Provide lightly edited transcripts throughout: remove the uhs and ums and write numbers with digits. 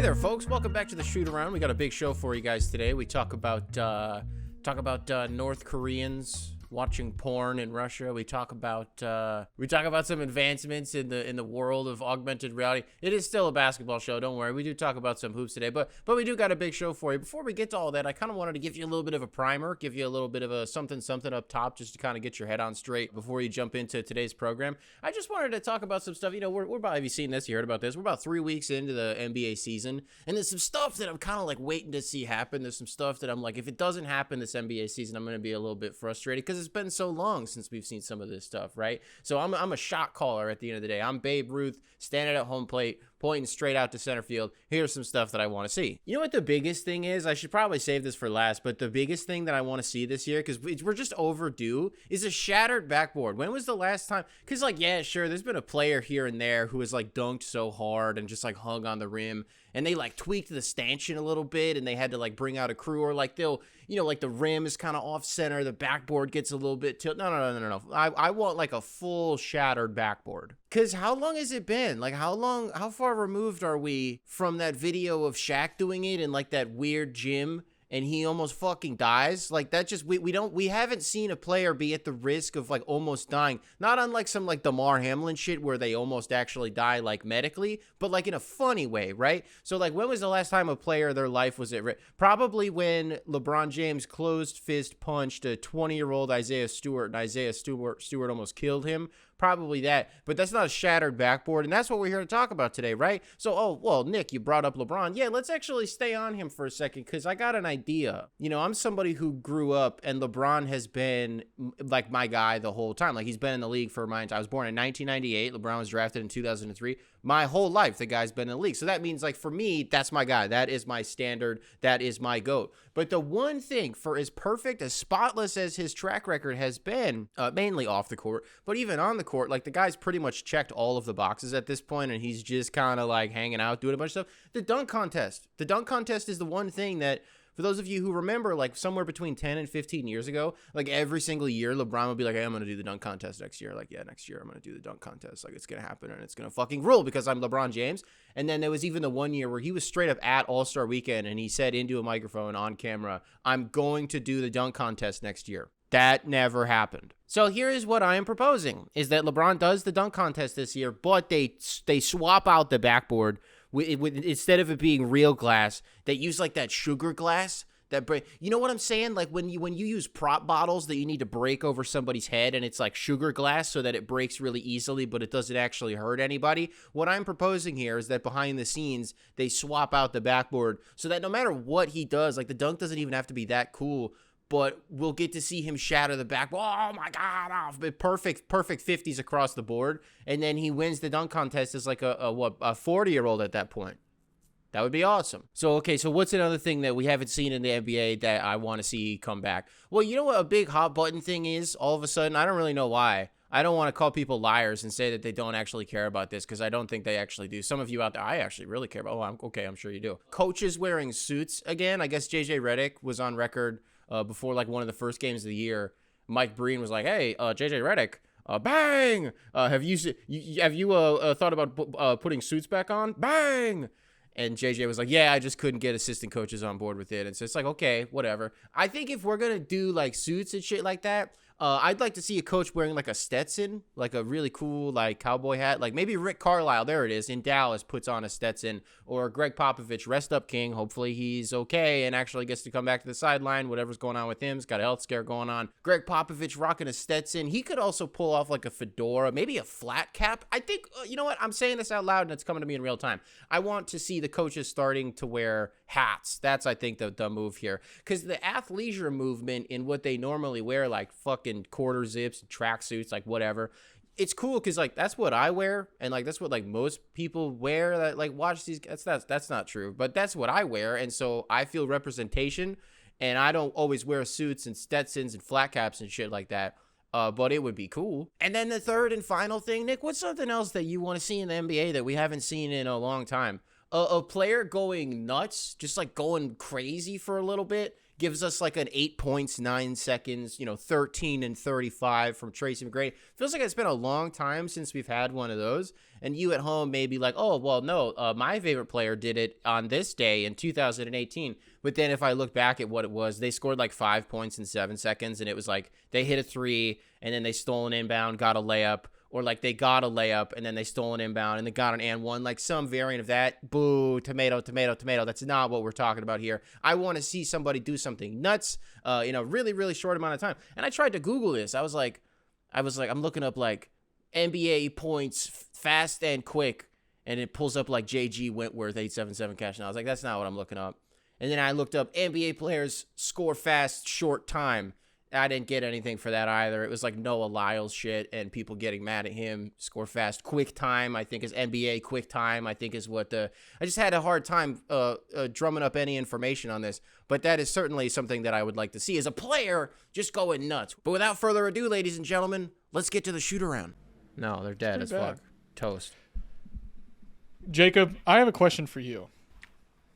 there, folks. Welcome back to the Shootaround. We got a big show for you guys today. We talk about North Koreans watching porn in Russia. We talk about some advancements in the world of augmented reality. It is still a basketball show, don't worry. We do talk about some hoops today, but we do got a big show for you. Before we get to all that, I kind of wanted to give you a little bit of a primer, give you a little bit of a something up top, just to kind of get your head on straight before you jump into today's program. I just wanted to talk about some stuff. You know, we're about, have you seen this? You heard about this? We're about 3 weeks into the NBA season, and there's some stuff that I'm kind of like waiting to see happen. There's some stuff that I'm like, if it doesn't happen this NBA season, I'm going to be a little bit frustrated because it's been so long since we've seen some of this stuff, right? So I'm a shot caller at the end of the day. I'm Babe Ruth, standing at home plate, pointing straight out to center field. Here's some stuff that I want to see. You know what the biggest thing is? I should probably save this for last, but the biggest thing that I want to see this year, because we're just overdue, is a shattered backboard. When was the last time? Because, like, yeah, sure, there's been a player here and there who has, like, dunked so hard and just, like, hung on the rim, and they, like, tweaked the stanchion a little bit, and they had to, like, bring out a crew, or, like, they'll, you know, like, the rim is kind of off-center, the backboard gets a little bit tilted. No. I want, like, a full shattered backboard. Because how long has it been? Like, how far removed are we from that video of Shaq doing it in, like, that weird gym, and he almost fucking dies? Like, that just, we haven't seen a player be at the risk of, like, almost dying. Not unlike some, like, Damar Hamlin shit where they almost actually die, like, medically, but, like, in a funny way, right? So, like, when was the last time a player, their life was at risk? Probably when LeBron James closed fist punched a 20-year-old Isaiah Stewart, and Isaiah Stewart almost killed him. Probably that, but that's not a shattered backboard, and that's what we're here to talk about today, right? So, oh, well, Nick, you brought up LeBron. Yeah, let's actually stay on him for a second, because I got an idea. You know, I'm somebody who grew up, and LeBron has been, like, my guy the whole time. Like, he's been in the league for I was born in 1998. LeBron was drafted in 2003. My whole life, the guy's been in the league. So that means, like, for me, that's my guy. That is my standard. That is my GOAT. But the one thing, for as perfect, as spotless as his track record has been, mainly off the court, but even on the court, like, the guy's pretty much checked all of the boxes at this point, and he's just kind of, like, hanging out, doing a bunch of stuff. The dunk contest. The dunk contest is the one thing that, for those of you who remember, like, somewhere between 10 and 15 years ago, like, every single year, LeBron would be like, hey, I'm going to do the dunk contest next year. Like, yeah, next year I'm going to do the dunk contest. Like, it's going to happen, and it's going to fucking rule because I'm LeBron James. And then there was even the one year where he was straight up at All-Star Weekend, and he said into a microphone on camera, I'm going to do the dunk contest next year. That never happened. So here is what I am proposing, is that LeBron does the dunk contest this year, but they swap out the backboard. Instead of it being real glass, they use, like, that sugar glass that break. You know what I'm saying? Like, when you use prop bottles that you need to break over somebody's head, and it's like sugar glass so that it breaks really easily, but it doesn't actually hurt anybody. What I'm proposing here is that behind the scenes, they swap out the backboard so that no matter what he does, like, the dunk doesn't even have to be that cool, but we'll get to see him shatter the backboard. Oh my God, perfect 50s across the board. And then he wins the dunk contest as, like, a 40-year-old at that point. That would be awesome. So, okay, so what's another thing that we haven't seen in the NBA that I want to see come back? Well, you know what a big hot button thing is all of a sudden? I don't really know why. I don't want to call people liars and say that they don't actually care about this, because I don't think they actually do. Some of you out there, I actually really care about. Oh, I'm sure you do. Coaches wearing suits again. I guess JJ Redick was on record before, like, one of the first games of the year. Mike Breen was like, hey, JJ Redick, bang! Have you thought about putting suits back on? Bang! And JJ was like, yeah, I just couldn't get assistant coaches on board with it. And so it's like, okay, whatever. I think if we're going to do, like, suits and shit like that, I'd like to see a coach wearing, like, a Stetson, like a really cool, like, cowboy hat. Like, maybe Rick Carlisle, there it is, in Dallas, puts on a Stetson. Or Greg Popovich, rest up, King. Hopefully he's okay and actually gets to come back to the sideline. Whatever's going on with him. He's got a health scare going on. Greg Popovich rocking a Stetson. He could also pull off, like, a fedora, maybe a flat cap. I think, you know what? I'm saying this out loud, and it's coming to me in real time. I want to see the coaches starting to wear hats. That's, I think, the move here. Because the athleisure movement in what they normally wear, like fucking quarter zips, track suits, like whatever, it's cool because, like, that's what I wear, and, like, that's what, like, most people wear that, like, watch these. That's not true, but that's what I wear, and so I feel representation, and I don't always wear suits and Stetsons and flat caps and shit like that. But it would be cool. And then the third and final thing, Nick, what's something else that you want to see in the NBA that we haven't seen in a long time? A player going nuts, just, like, going crazy for a little bit, gives us like an 8 points, 9 seconds, 13 and 35 from Tracy McGrady. Feels like it's been a long time since we've had one of those. And you at home may be like, oh, well, no, my favorite player did it on this day in 2018. But then if I look back at what it was, they scored like 5 points in 7 seconds. And it was like they hit a three and then they stole an inbound, got a layup. Or like they got a layup and then they stole an inbound and they got an and one, like some variant of that. Boo, tomato, tomato, tomato. That's not what we're talking about here. I want to see somebody do something nuts in a really, really short amount of time. And I tried to Google this. I was like, I'm looking up like NBA points fast and quick. And it pulls up like JG Wentworth 877 cash. And I was like, that's not what I'm looking up. And then I looked up NBA players score fast, short time. I didn't get anything for that either. It was like Noah Lyles shit and people getting mad at him. Score fast, quick time, I think is NBA quick time, I think is what I just had a hard time drumming up any information on this. But that is certainly something that I would like to see as a player just going nuts. But without further ado, ladies and gentlemen, let's get to the shoot-around. No, they're dead as fuck. Toast. Jacob, I have a question for you.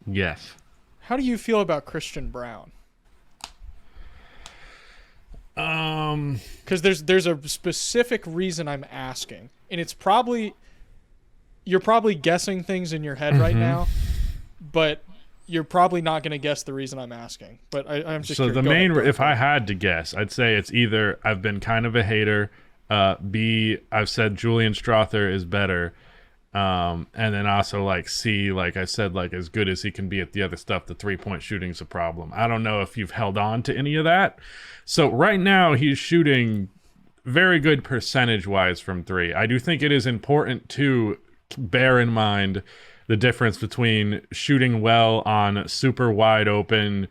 Yes. How do you feel about Christian Braun? Because there's a specific reason I'm asking, and it's you're probably guessing things in your head right now, but you're probably not going to guess the reason I'm asking. But I'm just so curious. If I had to guess, I'd say it's either I've been kind of a hater, B, I've said Julian Strother is better, and then also like C, like I said, like as good as he can be at the other stuff, the 3-point shooting's a problem. I don't know if you've held on to any of that. So right now he's shooting very good percentage-wise from three. I do think it is important to bear in mind the difference between shooting well on super wide open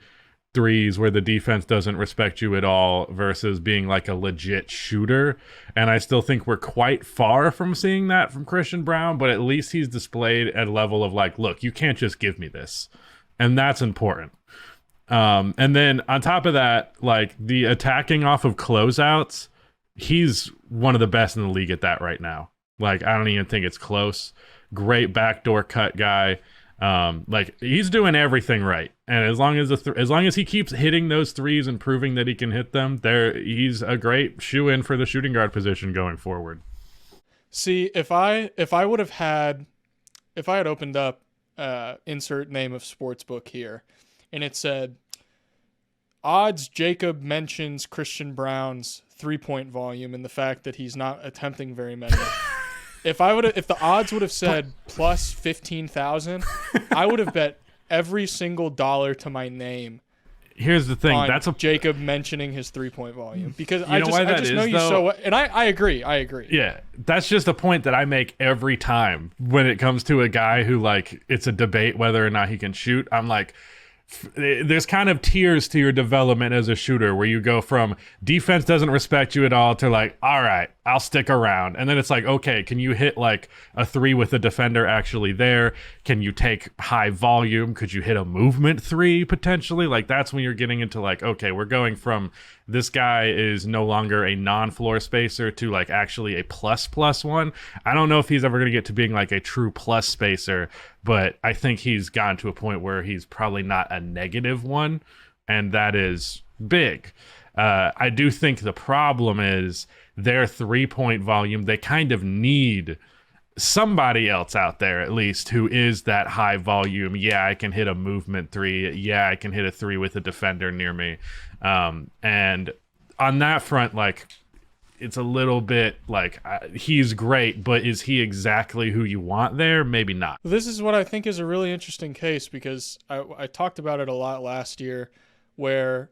threes where the defense doesn't respect you at all versus being like a legit shooter. And I still think we're quite far from seeing that from Christian Braun, but at least he's displayed at a level of like, look, you can't just give me this. And that's important. And then on top of that, like the attacking off of closeouts, he's one of the best in the league at that right now. Like, I don't even think it's close. Great backdoor cut guy. Like he's doing everything right. And as long as he keeps hitting those threes and proving that he can hit them, he's a great shoe-in for the shooting guard position going forward. See, if I had opened up insert name of sportsbook here, and it said odds Jacob mentions Christian Braun's 3-point volume and the fact that he's not attempting very many. If the odds would have said plus 15,000, I would have bet every single dollar to my name. Here's the thing, that's Jacob mentioning his 3-point volume because I just know is, you though? so well, and I agree. Yeah, that's just a point that I make every time when it comes to a guy who like it's a debate whether or not he can shoot. I'm like, there's kind of tiers to your development as a shooter where you go from defense doesn't respect you at all to like, all right, I'll stick around. And then it's like, okay, can you hit like a 3 with the defender actually there? Can you take high volume? Could you hit a movement 3 potentially? Like that's when you're getting into like, okay, we're going from this guy is no longer a non-floor spacer to like actually a plus one. I don't know if he's ever going to get to being like a true plus spacer, but I think he's gotten to a point where he's probably not a negative one, and that is big. I do think the problem is their 3-point volume. They kind of need somebody else out there at least who is that high volume. Yeah, I can hit a movement 3. Yeah, I can hit a 3 with a defender near me. And on that front, like it's a little bit like he's great, but is he exactly who you want there? Maybe not. This is what I think is a really interesting case because I talked about it a lot last year where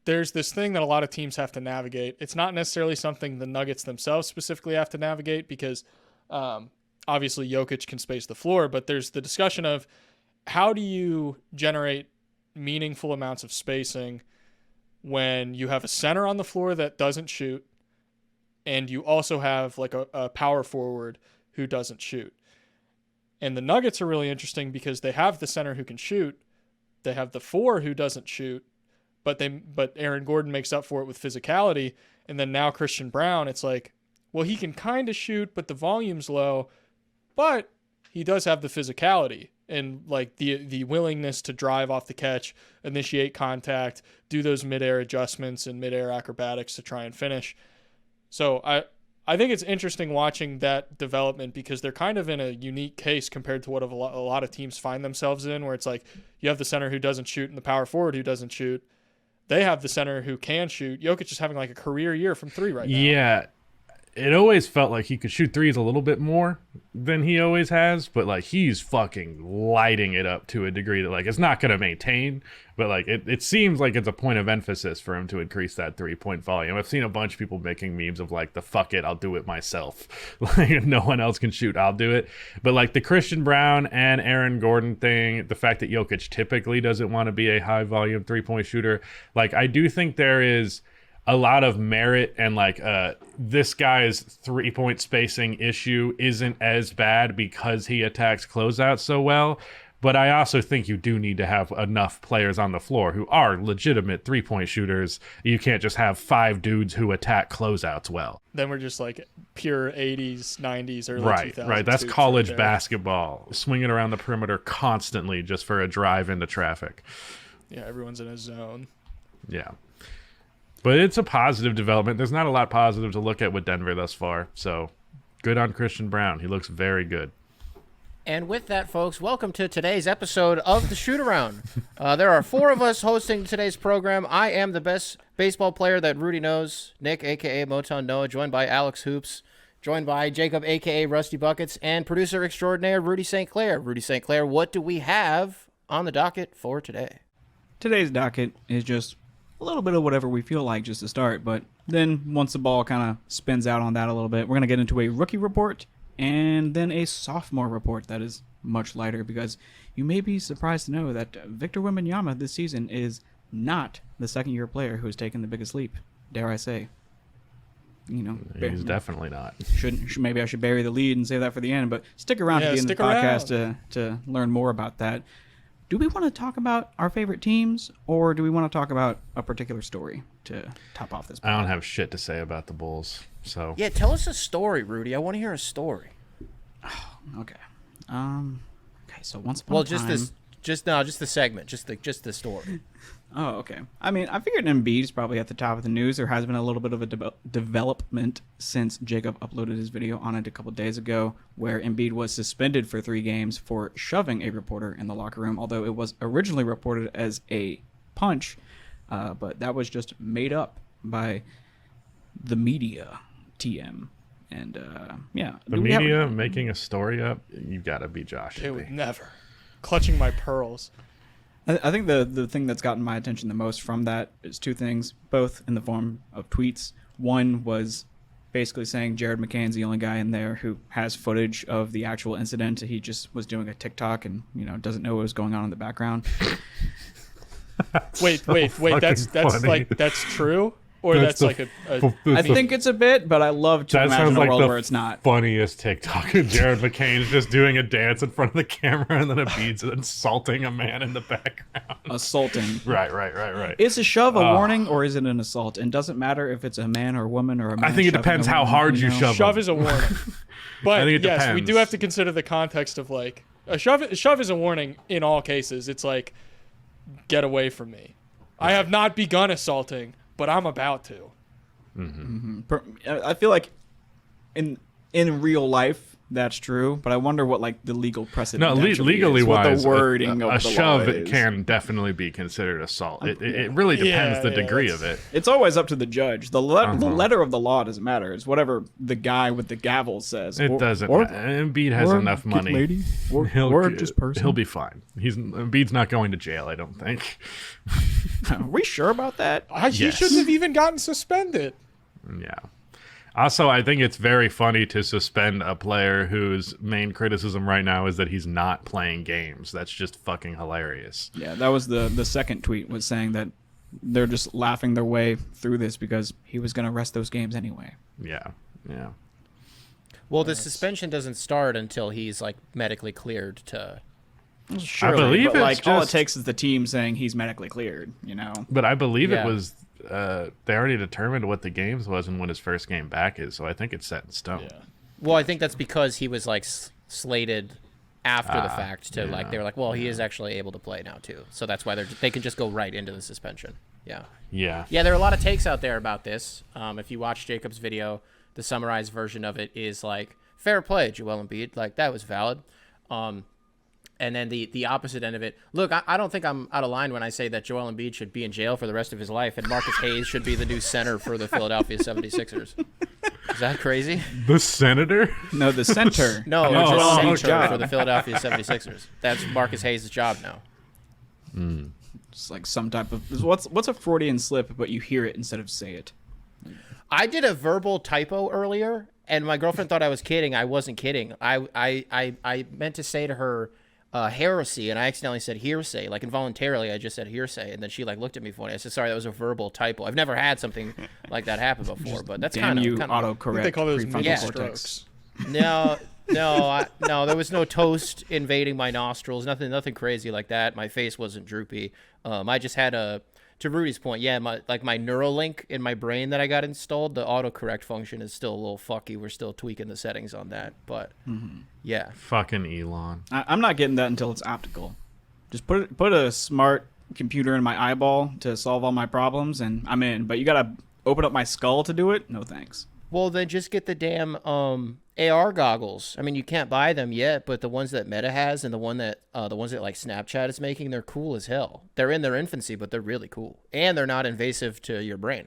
there's this thing that a lot of teams have to navigate. It's not necessarily something the Nuggets themselves specifically have to navigate because obviously Jokic can space the floor, but there's the discussion of how do you generate meaningful amounts of spacing when you have a center on the floor that doesn't shoot and you also have like a power forward who doesn't shoot. And the Nuggets are really interesting because they have the center who can shoot. They have the 4 who doesn't shoot, but Aaron Gordon makes up for it with physicality. And then now Christian Braun, it's like, well, he can kind of shoot, but the volume's low, but he does have the physicality and like the willingness to drive off the catch, initiate contact, do those midair adjustments and midair acrobatics to try and finish. So I think it's interesting watching that development because they're kind of in a unique case compared to what a lot of teams find themselves in, where it's like you have the center who doesn't shoot and the power forward who doesn't shoot. They have the center who can shoot. Jokic is having like a career year from three right now. Yeah. It always felt like he could shoot threes a little bit more than he always has, but like he's fucking lighting it up to a degree that like it's not going to maintain, but like it seems like it's a point of emphasis for him to increase that 3-point volume. I've seen a bunch of people making memes of like the fuck it, I'll do it myself. Like if no one else can shoot, I'll do it. But like the Christian Braun and Aaron Gordon thing, the fact that Jokic typically doesn't want to be a high volume 3-point shooter, like I do think there is a lot of merit and like this guy's 3-point spacing issue isn't as bad because he attacks closeouts so well. But I also think you do need to have enough players on the floor who are legitimate 3-point shooters. You can't just have 5 dudes who attack closeouts well. Then we're just like pure 80s, 90s, early 2000s. Right. That's college basketball. Swinging around the perimeter constantly just for a drive into traffic. Yeah, everyone's in a zone. Yeah. But it's a positive development. There's not a lot positive to look at with Denver thus far. So good on Christian Braun. He looks very good. And with that, folks, welcome to today's episode of the Shootaround. There are 4 of us hosting today's program. I am the best baseball player that Rudy knows, Nick, a.k.a. Motown Noah, joined by AlexHoops, joined by Jacob, a.k.a. Rusty Buckets, and producer extraordinaire Rudy St. Clair. Rudy St. Clair, what do we have on the docket for today? Today's docket is just a little bit of whatever we feel like just to start, but then once the ball kind of spins out on that a little bit, we're going to get into a rookie report and then a sophomore report that is much lighter because you may be surprised to know that Victor Wembanyadda this season is not the second-year player who has taken the biggest leap, dare I say. You know, he's definitely not. Maybe I should bury the lead and save that for the end, but stick around to the end of the podcast to learn more about that. Do we want to talk about our favorite teams, or do we want to talk about a particular story to top off this? I don't have shit to say about the Bulls, so Yeah, tell us a story, Rudy. I want to hear a story. Oh, okay. Okay. So once upon a time, just the segment, just the story. Oh, okay. I mean, I figured Embiid's probably at the top of the news. There has been a little bit of a development since Jacob uploaded his video on it a couple days ago, where Embiid was suspended for 3 games for shoving a reporter in the locker room, although it was originally reported as a punch, but that was just made up by the media, TM. And, yeah. The media making a story up, you got to be Josh. It would never. Clutching my pearls. I think the thing that's gotten my attention the most from that is 2 things, both in the form of tweets. One was basically saying Jared McCann's the only guy in there who has footage of the actual incident. He just was doing a TikTok and, doesn't know what was going on in the background. Wait. That's funny. like, that's true? Or that's like a I think it's a bit, but I love to imagine a world where it's not. Funniest TikTok. Jared McCain's just doing a dance in front of the camera, and then Embiid's insulting a man in the background. Assaulting. Right. Is a shove a warning or is it an assault? And doesn't matter if it's a man or a woman or a man. I think it depends how hard you shove. Shove is a warning. But I think it yes, depends. we do have to consider the context of like a shove is a warning in all cases. It's like, get away from me. I have not begun assaulting, but I'm about to. I feel like in real life that's true, but I wonder what like the legal precedent. No, legally is, what wise, the wording of a the shove law is. can definitely be considered assault. It really depends the degree of it. It's always up to the judge. The letter of the law doesn't matter. It's whatever the guy with the gavel says. It doesn't matter. Embiid has enough money. Lady, or just person. He'll be fine. Embiid's not going to jail, I don't think. Are we sure about that? He shouldn't have even gotten suspended. Yeah. Also, I think it's very funny to suspend a player whose main criticism right now is that he's not playing games. That's just fucking hilarious. Yeah, that was the second tweet, was saying that they're just laughing their way through this because he was going to rest those games anyway. Yeah. Well, the suspension doesn't start until he's like medically cleared to. Surely, I believe but it's all it just- takes is the team saying he's medically cleared, But I believe Yeah. it was they already determined what the games was and when his first game back is, so I think it's set in stone. Yeah. Well, I think that's because he was like slated after the fact to like they were like, well, he is actually able to play now too, so that's why they can just go right into the suspension. Yeah. There are a lot of takes out there about this. If you watch Jacob's video, the summarized version of it is like, fair play, Joel Embiid, like that was valid. And then the opposite end of it, look, I don't think I'm out of line when I say that Joel Embiid should be in jail for the rest of his life and Marcus Hayes should be the new center for the Philadelphia 76ers. Is that crazy? The senator? No, the center. No, Joel it's a center for the Philadelphia 76ers. That's Marcus Hayes' job now. It's like some type of what's a Freudian slip, but you hear it instead of say it. I did a verbal typo earlier, and my girlfriend thought I was kidding. I wasn't kidding. I meant to say to her heresy, and I accidentally said hearsay. Like involuntarily, I just said hearsay, and then she like looked at me funny. I said, "Sorry, that was a verbal typo." I've never had something like that happen before, but that's kind of autocorrect. They call those prefrontal strokes. No, there was no toast invading my nostrils. Nothing crazy like that. My face wasn't droopy. I just had to Rudy's point, my Neuralink in my brain that I got installed, the autocorrect function is still a little fucky. We're still tweaking the settings on that, but yeah. Fucking Elon. I'm not getting that until it's optical. Just put a smart computer in my eyeball to solve all my problems, and I'm in. But you gotta open up my skull to do it? No thanks. Well, then just get the damn AR goggles. I mean, you can't buy them yet, but the ones that Meta has and the ones that like Snapchat is making, they're cool as hell. They're in their infancy, but they're really cool, and they're not invasive to your brain.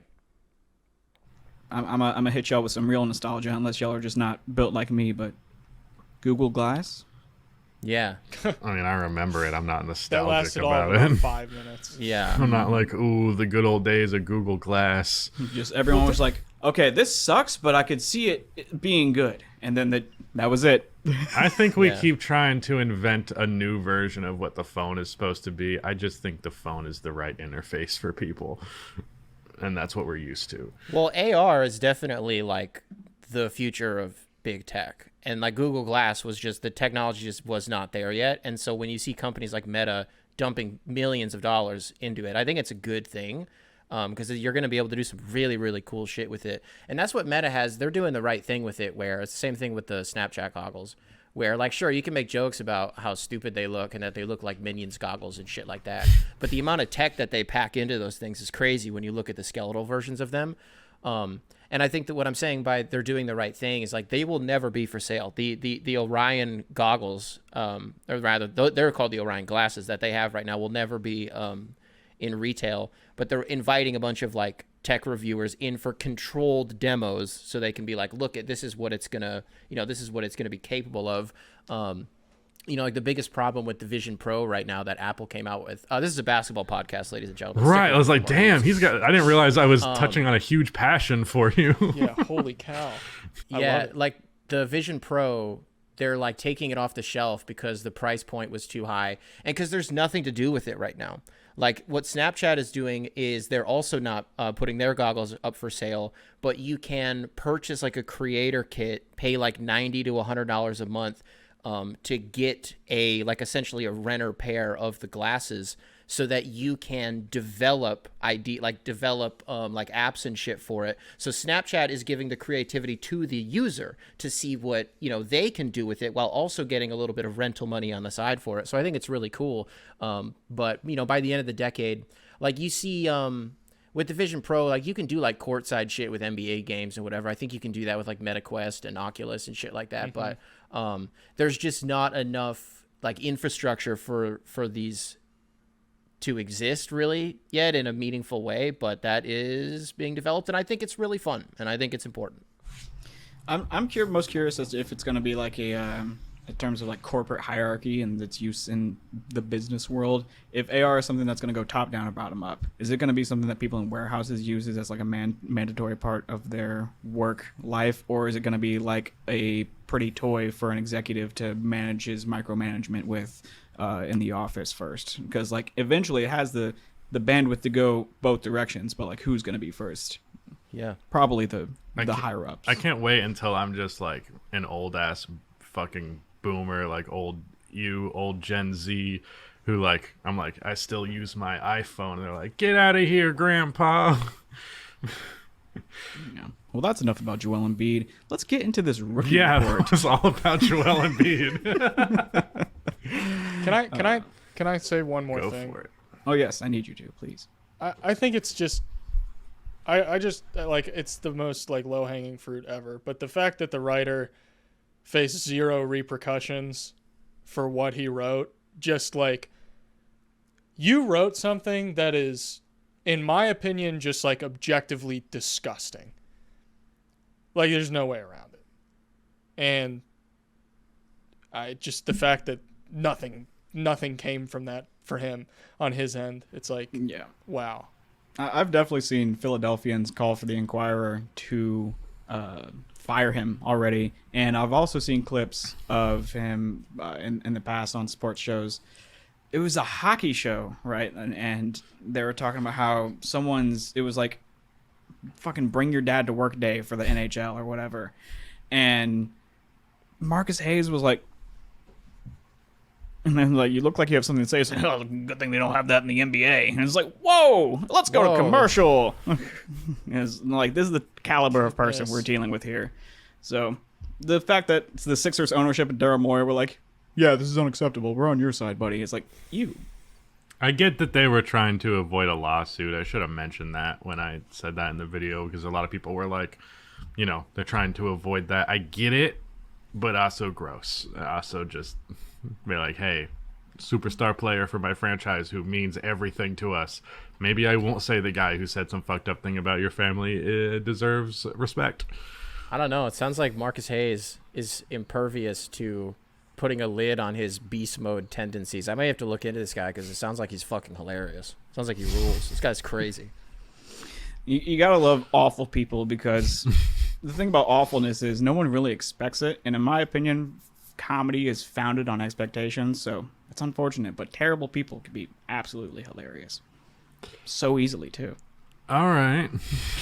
I'm gonna hit y'all with some real nostalgia, unless y'all are just not built like me. But Google Glass. Yeah. I mean, I remember it. I'm not That nostalgic lasted all about around it. 5 minutes. Yeah. I'm not like, ooh, the good old days of Google Glass. Just everyone was like, okay, this sucks, but I could see it being good, and then that was it. I think we keep trying to invent a new version of what the phone is supposed to be. I just think the phone is the right interface for people, and that's what we're used to. Well, AR is definitely like the future of big tech. And like Google Glass was just, the technology just was not there yet. And so when you see companies like Meta dumping millions of dollars into it, I think it's a good thing, because you're going to be able to do some really, really cool shit with it. And that's what Meta has. They're doing the right thing with it, where it's the same thing with the Snapchat goggles, where like, sure, you can make jokes about how stupid they look and that they look like Minions goggles and shit like that. But the amount of tech that they pack into those things is crazy when you look at the skeletal versions of them. And I think that what I'm saying by they're doing the right thing is like they will never be for sale. The Orion goggles, or rather they're called the Orion glasses that they have right now, will never be in retail. But they're inviting a bunch of like tech reviewers in for controlled demos so they can be like, look, this is what it's gonna, this is what it's gonna be capable of. Like the biggest problem with the Vision Pro right now that Apple came out with. This is a basketball podcast, ladies and gentlemen. Right. I was like, damn, I didn't realize I was touching on a huge passion for you. Yeah, holy cow. Yeah, like the Vision Pro, they're like taking it off the shelf because the price point was too high and because there's nothing to do with it right now. Like what Snapchat is doing is they're also not putting their goggles up for sale, but you can purchase like a creator kit, pay like $90 to $100 a month to get essentially a renter pair of the glasses so that you can develop apps and shit for it. So Snapchat is giving the creativity to the user to see what, they can do with it while also getting a little bit of rental money on the side for it. So I think it's really cool. But by the end of the decade, like you see, with the Vision Pro, like you can do like courtside shit with NBA games and whatever. I think you can do that with like MetaQuest and Oculus and shit like that. Mm-hmm. But there's just not enough like infrastructure for these to exist really yet in a meaningful way. But that is being developed, and I think it's really fun, and I think it's important. I'm most curious as to if it's going to be like in terms of like corporate hierarchy and its use in the business world, if AR is something that's going to go top down or bottom up, is it going to be something that people in warehouses uses as like a mandatory part of their work life, or is it going to be like a pretty toy for an executive to manage his micromanagement with in the office first? Because like eventually it has the bandwidth to go both directions, but like who's going to be first? Yeah, probably the higher ups. I can't wait until I'm just like an old ass fucking boomer, like old Gen Z, who like I'm like I still use my iPhone, and they're like, get out of here, grandpa. Yeah. Well, that's enough about Joel Embiid. Let's get into this rookie report. That was all about Joel Embiid. Can I say one more Go thing? for it. Oh yes, I need you to, please. I think it's just I just like it's the most like low hanging fruit ever. But the fact that the writer faced zero repercussions for what he wrote, just like you wrote something that is, in my opinion, just like objectively disgusting. Like there's no way around it. And the fact that nothing came from that for him on his end. It's like, Yeah. wow. I've definitely seen Philadelphians call for the Inquirer to fire him already, and I've also seen clips of him in the past on sports shows. It was a hockey show, right? And they were talking about how it was like fucking bring your dad to work day for the NHL or whatever. And Marcus Hayes was like, and then like, you look like you have something to say. It's like, oh, good thing they don't have that in the NBA. And it's like, whoa, let's go to commercial. It's like, this is the caliber of person we're dealing with here. So the fact that the Sixers ownership and Daryl Morey were like, yeah, this is unacceptable. We're on your side, buddy. It's like, I get that they were trying to avoid a lawsuit. I should have mentioned that when I said that in the video, because a lot of people were like, they're trying to avoid that. I get it, but also gross. Also just be like, hey, superstar player for my franchise who means everything to us. Maybe I won't say the guy who said some fucked up thing about your family deserves respect. I don't know. It sounds like Marcus Hayes is impervious to putting a lid on his beast mode tendencies. I may have to look into this guy because it sounds like he's fucking hilarious. Sounds like he rules. This guy's crazy. You gotta love awful people, because the thing about awfulness is no one really expects it. And in my opinion, comedy is founded on expectations, so it's unfortunate. But terrible people can be absolutely hilarious. So easily, too. All right.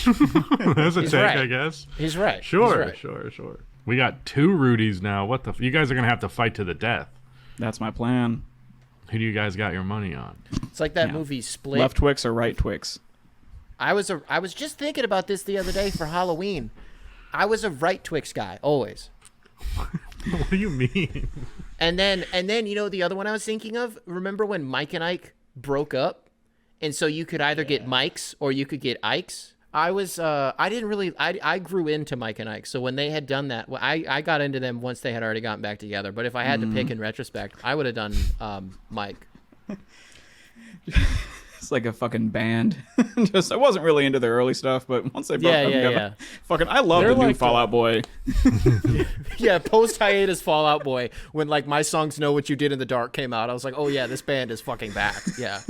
That's a take, right. I guess. He's right. Sure, He's right. sure. We got 2 Rudys now. What the? You guys are going to have to fight to the death. That's my plan. Who do you guys got your money on? It's like that movie Split. Left Twix or right Twix? I was just thinking about this the other day for Halloween. I was a right Twix guy, always. What do you mean? And then the other one I was thinking of, remember when Mike and Ike broke up? And so you could either get Mike's or you could get Ike's. I grew into Mike and Ike. So when they had done that, I got into them once they had already gotten back together. But if I had to pick in retrospect, I would have done Mike. It's like a fucking band. I wasn't really into their early stuff, but once they broke up together, fucking, I love the new Fall Out Boy. Yeah, post hiatus Fall Out Boy. When like my songs "Know What You Did in the Dark" came out, I was like, oh yeah, this band is fucking back. Yeah.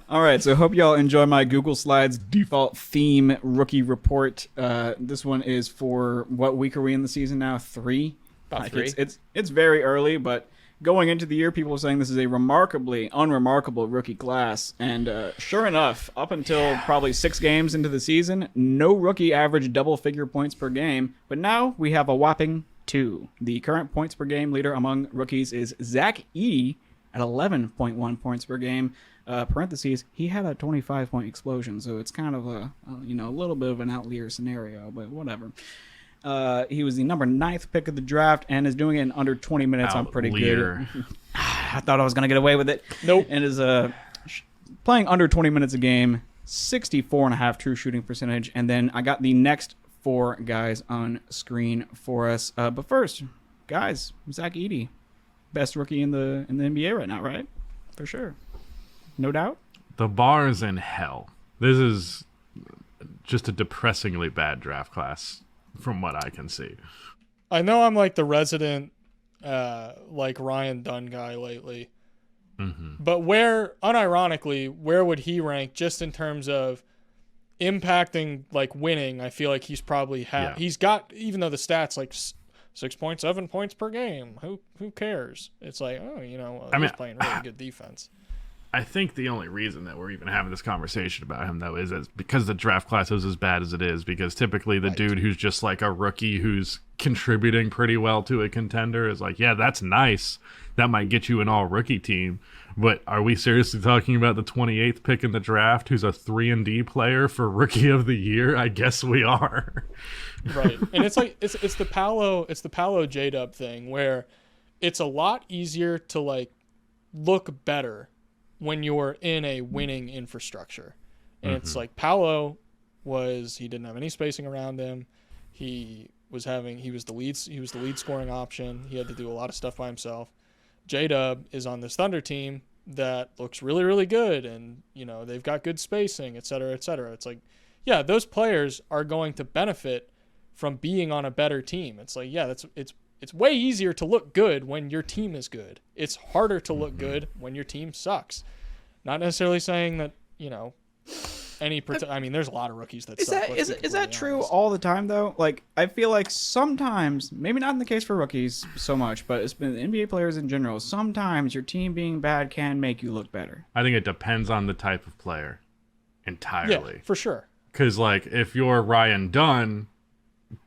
All right, so hope y'all enjoy my Google Slides default theme rookie report. This one is for what week are we in the season now? 3. About 3. It's very early, but going into the year, people are saying this is a remarkably unremarkable rookie class. And sure enough, up until probably 6 games into the season, no rookie averaged double-figure points per game. But now we have a whopping 2. The current points per game leader among rookies is Zach Edey at 11.1 points per game. Parentheses, he had a 25-point explosion, so it's kind of a little bit of an outlier scenario, but whatever. He was the number 9th pick of the draft and is doing it in under 20 minutes. I'm pretty good. I thought I was going to get away with it. Nope. And is playing under 20 minutes a game, 64.5 true shooting percentage. And then I got the next 4 guys on screen for us. But first, guys, Zach Edey, best rookie in the NBA right now, right? For sure. No doubt. The bar is in hell. This is just a depressingly bad draft class from what I can see. I know I'm like the resident like Ryan Dunn guy lately. Mm-hmm. But unironically, where would he rank just in terms of impacting like winning? I feel like he's probably he's got, even though the stats like 6.7 points per game. Who cares? It's like, he's playing really good defense. I think the only reason that we're even having this conversation about him, though, is because the draft class is as bad as it is. Because typically the dude who's just like a rookie who's contributing pretty well to a contender is like, yeah, that's nice. that might get you an all-rookie team. But are we seriously talking about the 28th pick in the draft who's a 3-and-D player for Rookie of the Year? I guess we are. Right. And it's like it's the Paolo J-Dub thing where it's a lot easier to like look better when you're in a winning infrastructure. And it's like Paolo he didn't have any spacing around him. He was the lead scoring option. He had to do a lot of stuff by himself. J-Dub is on this Thunder team that looks really, really good, and they've got good spacing, et cetera, et cetera. It's like, yeah, those players are going to benefit from being on a better team. It's like, yeah, it's way easier to look good when your team is good. It's harder to look good when your team sucks. Not necessarily saying that, there's a lot of rookies that suck. Is that true all the time, though? Like, I feel like sometimes, maybe not in the case for rookies so much, but it's been NBA players in general, sometimes your team being bad can make you look better. I think it depends on the type of player entirely. Yeah, for sure. Because, like, if you're Ryan Dunn,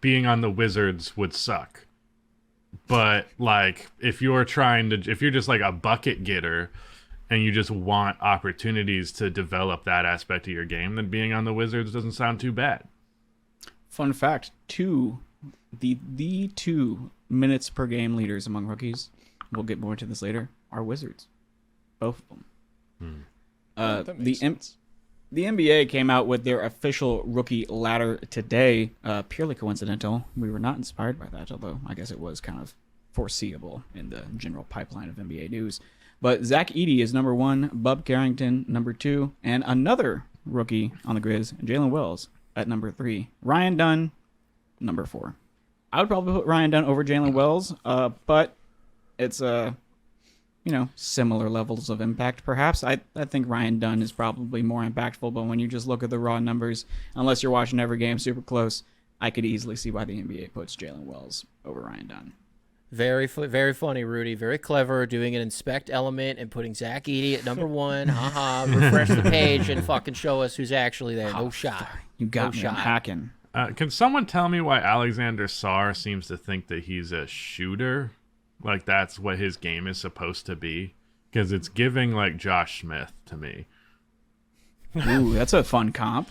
being on the Wizards would suck. But, like, if you're just, like, a bucket getter and you just want opportunities to develop that aspect of your game, then being on the Wizards doesn't sound too bad. Fun fact, the two minutes per game leaders among rookies, we'll get more into this later, are Wizards. Both of them. That makes sense. The NBA came out with their official rookie ladder today, purely coincidental. We were not inspired by that, although I guess it was kind of foreseeable in the general pipeline of NBA news. But Zach Edey is number 1, Bub Carrington number 2, and another rookie on the Grizz, Jalen Wells, at number 3. Ryan Dunn, number 4. I would probably put Ryan Dunn over Jalen Wells, but it's similar levels of impact, perhaps. I think Ryan Dunn is probably more impactful, but when you just look at the raw numbers, unless you're watching every game super close, I could easily see why the NBA puts Jalen Wells over Ryan Dunn. Very funny, Rudy. Very clever, doing an inspect element and putting Zach Edey at number 1. Refresh the page and fucking show us who's actually there. No shot. You got me. I'm hacking. Can someone tell me why Alexander Sarr seems to think that he's a shooter? Like that's what his game is supposed to be? Because it's giving like Josh Smith to me. Ooh, that's a fun comp.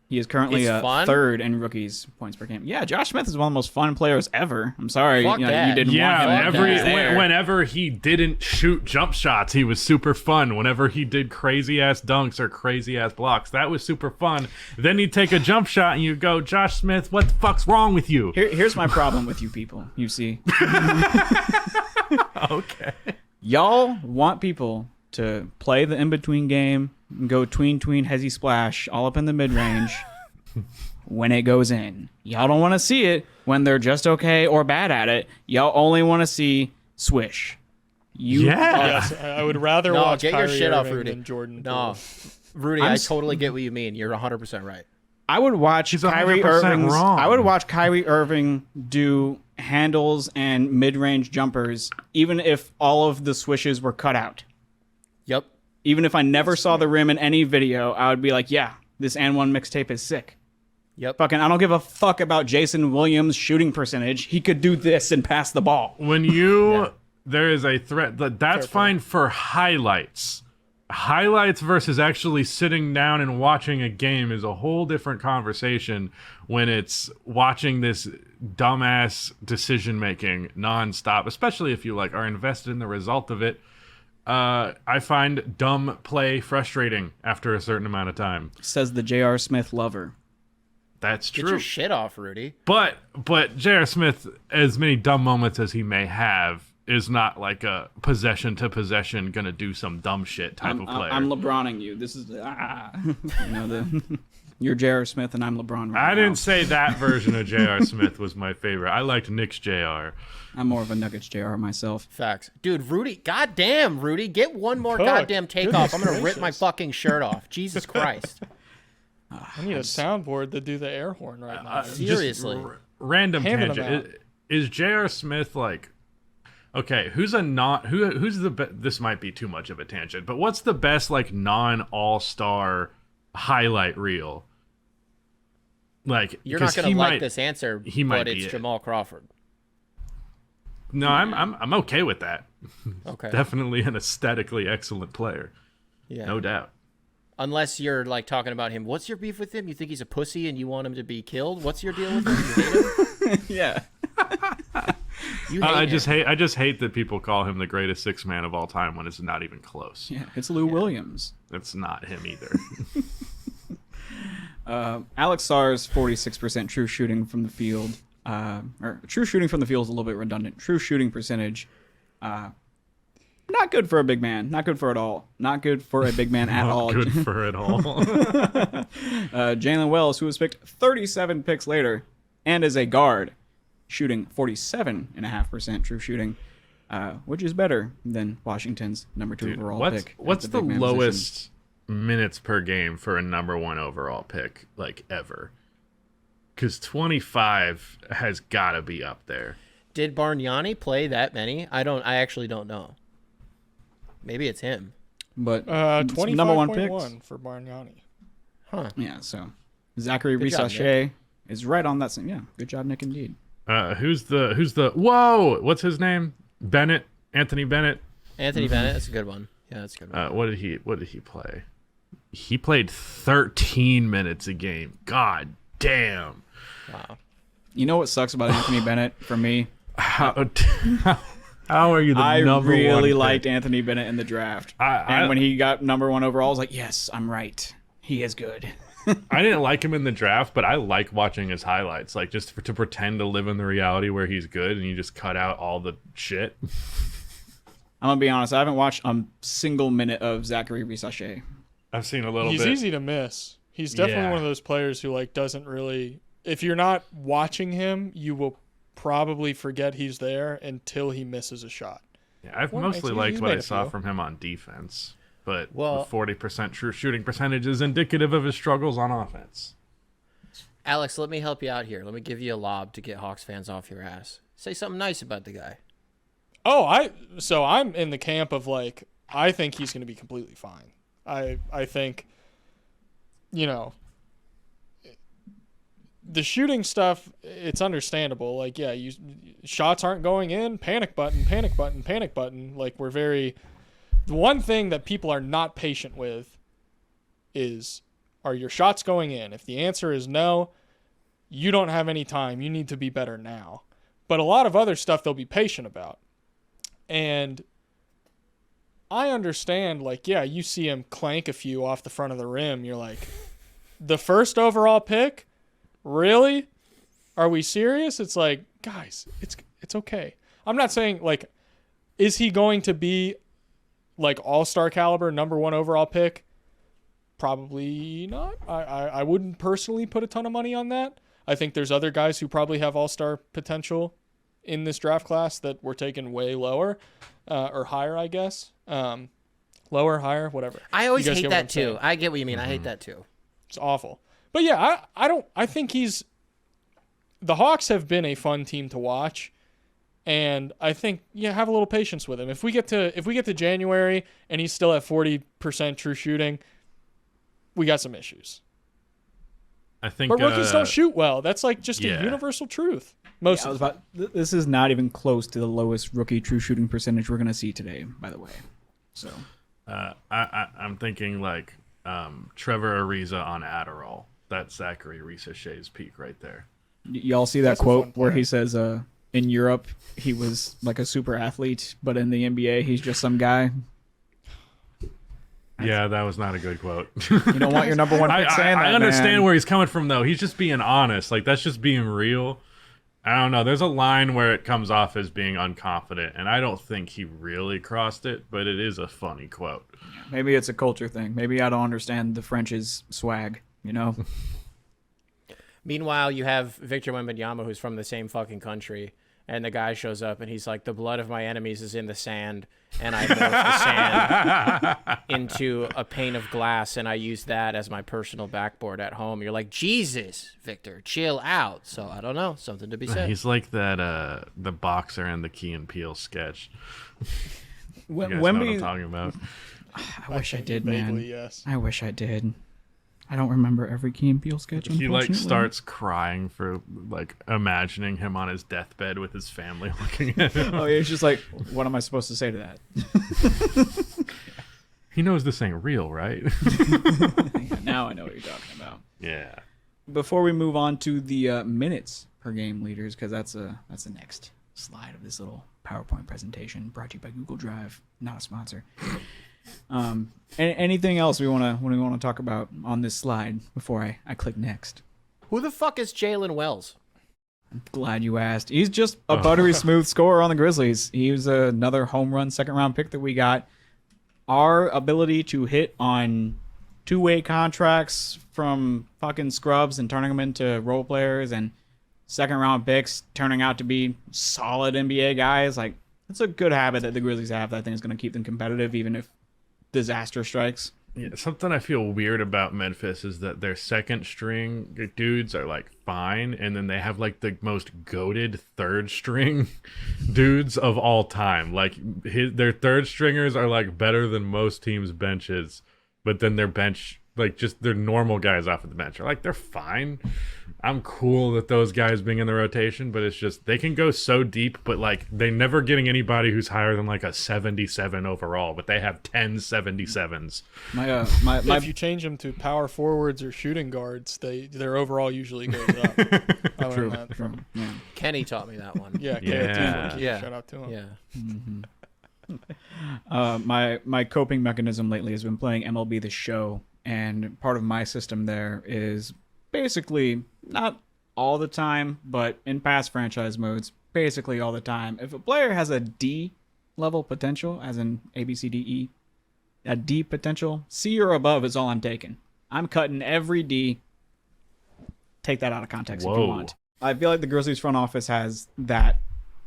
He is currently third in rookies points per game. Yeah, Josh Smith is one of the most fun players ever. I'm sorry, you didn't want him. Whenever he didn't shoot jump shots, he was super fun. Whenever he did crazy ass dunks or crazy ass blocks, that was super fun. Then he'd take a jump shot and you go, Josh Smith, what the fuck's wrong with you? Here's my problem with you people. You see, okay, y'all want people to play the in-between game, go tween, hezzy splash, all up in the mid-range when it goes in. Y'all don't want to see it when they're just okay or bad at it. Y'all only want to see swish. Yes, I would rather watch get Kyrie your shit Irving off, Rudy. than Jordan. No, Rudy, I totally get what you mean. You're 100% right. I would watch Kyrie Irving. I would watch Kyrie Irving do handles and mid-range jumpers, even if all of the swishes were cut out. Yep. Even if I never saw the rim in any video, I would be like, yeah, this and one mixtape is sick. Yep. Fucking, I don't give a fuck about Jason Williams' shooting percentage. He could do this and pass the ball. When you, there is a threat, that's fine for highlights. Highlights versus actually sitting down and watching a game is a whole different conversation when it's watching this dumbass decision making nonstop, especially if you like are invested in the result of it. I find dumb play frustrating after a certain amount of time. Says the J.R. Smith lover. That's true. Get your shit off, Rudy. But J.R. Smith, as many dumb moments as he may have, is not like a possession to possession gonna do some dumb shit type of player. I'm LeBroning you. This is you're J.R. Smith and I'm LeBron. Right I didn't say that version of J.R. Smith was my favorite. I liked Knicks J.R. I'm more of a Nuggets J.R. myself. Facts, dude. Rudy, goddamn, Rudy, get one more goddamn takeoff. I'm gonna rip my fucking shirt off. Jesus Christ. I need a soundboard to do the air horn right now. Seriously. Random tangent. Is J.R. Smith like? Okay, who's the this might be too much of a tangent, but what's the best like non-all-star highlight reel? Like you're not gonna like this answer, he might but it's be Jamal Crawford. No, I'm okay with that. Okay. Definitely an aesthetically excellent player. Yeah. No doubt. Unless you're like talking about him. What's your beef with him? You think he's a pussy and you want him to be killed? What's your deal with him? You hate him? Yeah. You hate him. I just hate that people call him the greatest six man of all time when it's not even close. Yeah, it's Lou Williams. It's not him either. Alex Sarr's 46% true shooting from the field. Or true shooting from the field is a little bit redundant. True shooting percentage. Not good for a big man. Not good for it all. Not good for a big man at all. Not good for it all. Jalen Wells, who was picked 37 picks later and is a guard, shooting 47.5% true shooting, which is better than Washington's number 2 overall pick. What's the big man lowest position. minutes per game for a number 1 overall pick, like, ever? Because 25 has got to be up there. Did Bargnani play that many? I actually don't know. Maybe it's him. But number 1 pick for Bargnani. Huh. Yeah, so Zachary Good job, Risache is right on that same. Yeah, good job, Nick, indeed. Who's the whoa? What's his name? Bennett, Anthony Bennett. Anthony Bennett. That's a good one. Yeah, that's a good one. What did he play? He played 13 minutes a game. God damn. Wow. You know what sucks about Anthony Bennett for me? How are you the I number one really pick? liked Anthony Bennett in the draft. And when he got number 1 overall, I was like, yes, I'm right. He is good. I didn't like him in the draft, but I like watching his highlights, like just to pretend to live in the reality where he's good and you just cut out all the shit. I'm going to be honest. I haven't watched a single minute of Zachary Risache. I've seen a little bit. He's easy to miss. He's definitely Yeah. one of those players who like doesn't really. If you're not watching him, you will probably forget he's there until he misses a shot. Yeah, I've Well, mostly he's liked what made I a saw few. from him on defense, but Well- the 40% true shooting percentage is indicative of his struggles on offense. Alex, let me help you out here. Let me give you a lob to get Hawks fans off your ass. Say something nice about the guy. So I'm in the camp of like I think he's going to be completely fine. I think the shooting stuff, it's understandable. Like, yeah, shots aren't going in, panic button, panic button, panic button. Like, the one thing that people are not patient with is, are your shots going in? If the answer is no, you don't have any time. You need to be better now. But a lot of other stuff they'll be patient about. And I understand, like, yeah, you see him clank a few off the front of the rim. You're like, the first overall pick? Really? Are we serious? It's like, guys, it's okay. I'm not saying, like, is he going to be, like, all-star caliber, number 1 overall pick? Probably not. I wouldn't personally put a ton of money on that. I think there's other guys who probably have all-star potential in this draft class that were taken way lower or higher, I guess. Lower, higher, whatever. I always You guys hate get what that I'm too. saying? I get what you mean. I hate that too. It's awful. But yeah, I think the Hawks have been a fun team to watch. And I think, yeah, have a little patience with him. If we get to January and he's still at 40% true shooting, we got some issues. I think But rookies don't shoot well. That's like just yeah. a universal truth. Most I of was this is not even close to the lowest rookie true shooting percentage we're going to see today, by the way. So I'm thinking like Trevor Ariza on Adderall. That's Zachary Risache's peak right there. y'all see that That's a fun quote where player. he says in Europe he was like a super athlete, but in the NBA he's just some guy. Yeah, that was not a good quote. You don't want your number 1 pick saying that, I understand man. where he's coming from, though. He's just being honest. Like, that's just being real. I don't know. There's a line where it comes off as being unconfident, and I don't think he really crossed it, but it is a funny quote. Maybe it's a culture thing. Maybe I don't understand the French's swag, you know? Meanwhile, you have Victor Wembanyama, who's from the same fucking country, and the guy shows up and he's like, the blood of my enemies is in the sand, and I morph the sand into a pane of glass, and I use that as my personal backboard at home. You're like, Jesus, Victor, chill out. So I don't know, something to be said. He's like that the boxer in the Key and Peele sketch. You guys know what I'm Wemby, talking about. I wish I did, man. vaguely, yes. I wish I did. I don't remember every Key and Peele sketch. He like unfortunately. starts crying for like imagining him on his deathbed with his family looking at him. Oh, yeah, he's just like, what am I supposed to say to that? He knows this ain't real, right? Yeah, now I know what you're talking about. Yeah. Before we move on to the minutes per game leaders, because that's the next slide of this little PowerPoint presentation brought to you by Google Drive, not a sponsor. Anything else we want to talk about on this slide before I click next? Who the fuck is Jalen Wells? I'm glad you asked. He's just a buttery smooth scorer on the Grizzlies. He was another home run second round pick that we got. Our ability to hit on two-way contracts from fucking scrubs and turning them into role players and second round picks turning out to be solid NBA guys, like, it's a good habit that the Grizzlies have that I think is going to keep them competitive even if disaster strikes. Yeah, something I feel weird about Memphis is that their second string dudes are like fine, and then they have like the most goated third string dudes of all time. Like their third stringers are like better than most teams' benches, but then their bench, like just their normal guys off of the bench are like, they're fine. I'm cool with those guys being in the rotation, but it's just they can go so deep, but like they're never getting anybody who's higher than like a 77 overall, but they have 10 77s. If you change them to power forwards or shooting guards, their overall usually goes up. I learned that from Kenny taught me that one. yeah. Yeah. Shout out to him. Yeah. My coping mechanism lately has been playing MLB The Show, and part of my system there is basically, not all the time, but in past franchise modes, basically all the time, if a player has a D level potential, as in A, B, C, D, E, a D potential, C or above is all I'm taking. I'm cutting every D. Take that out of context if you want. I feel like the Grizzlies front office has that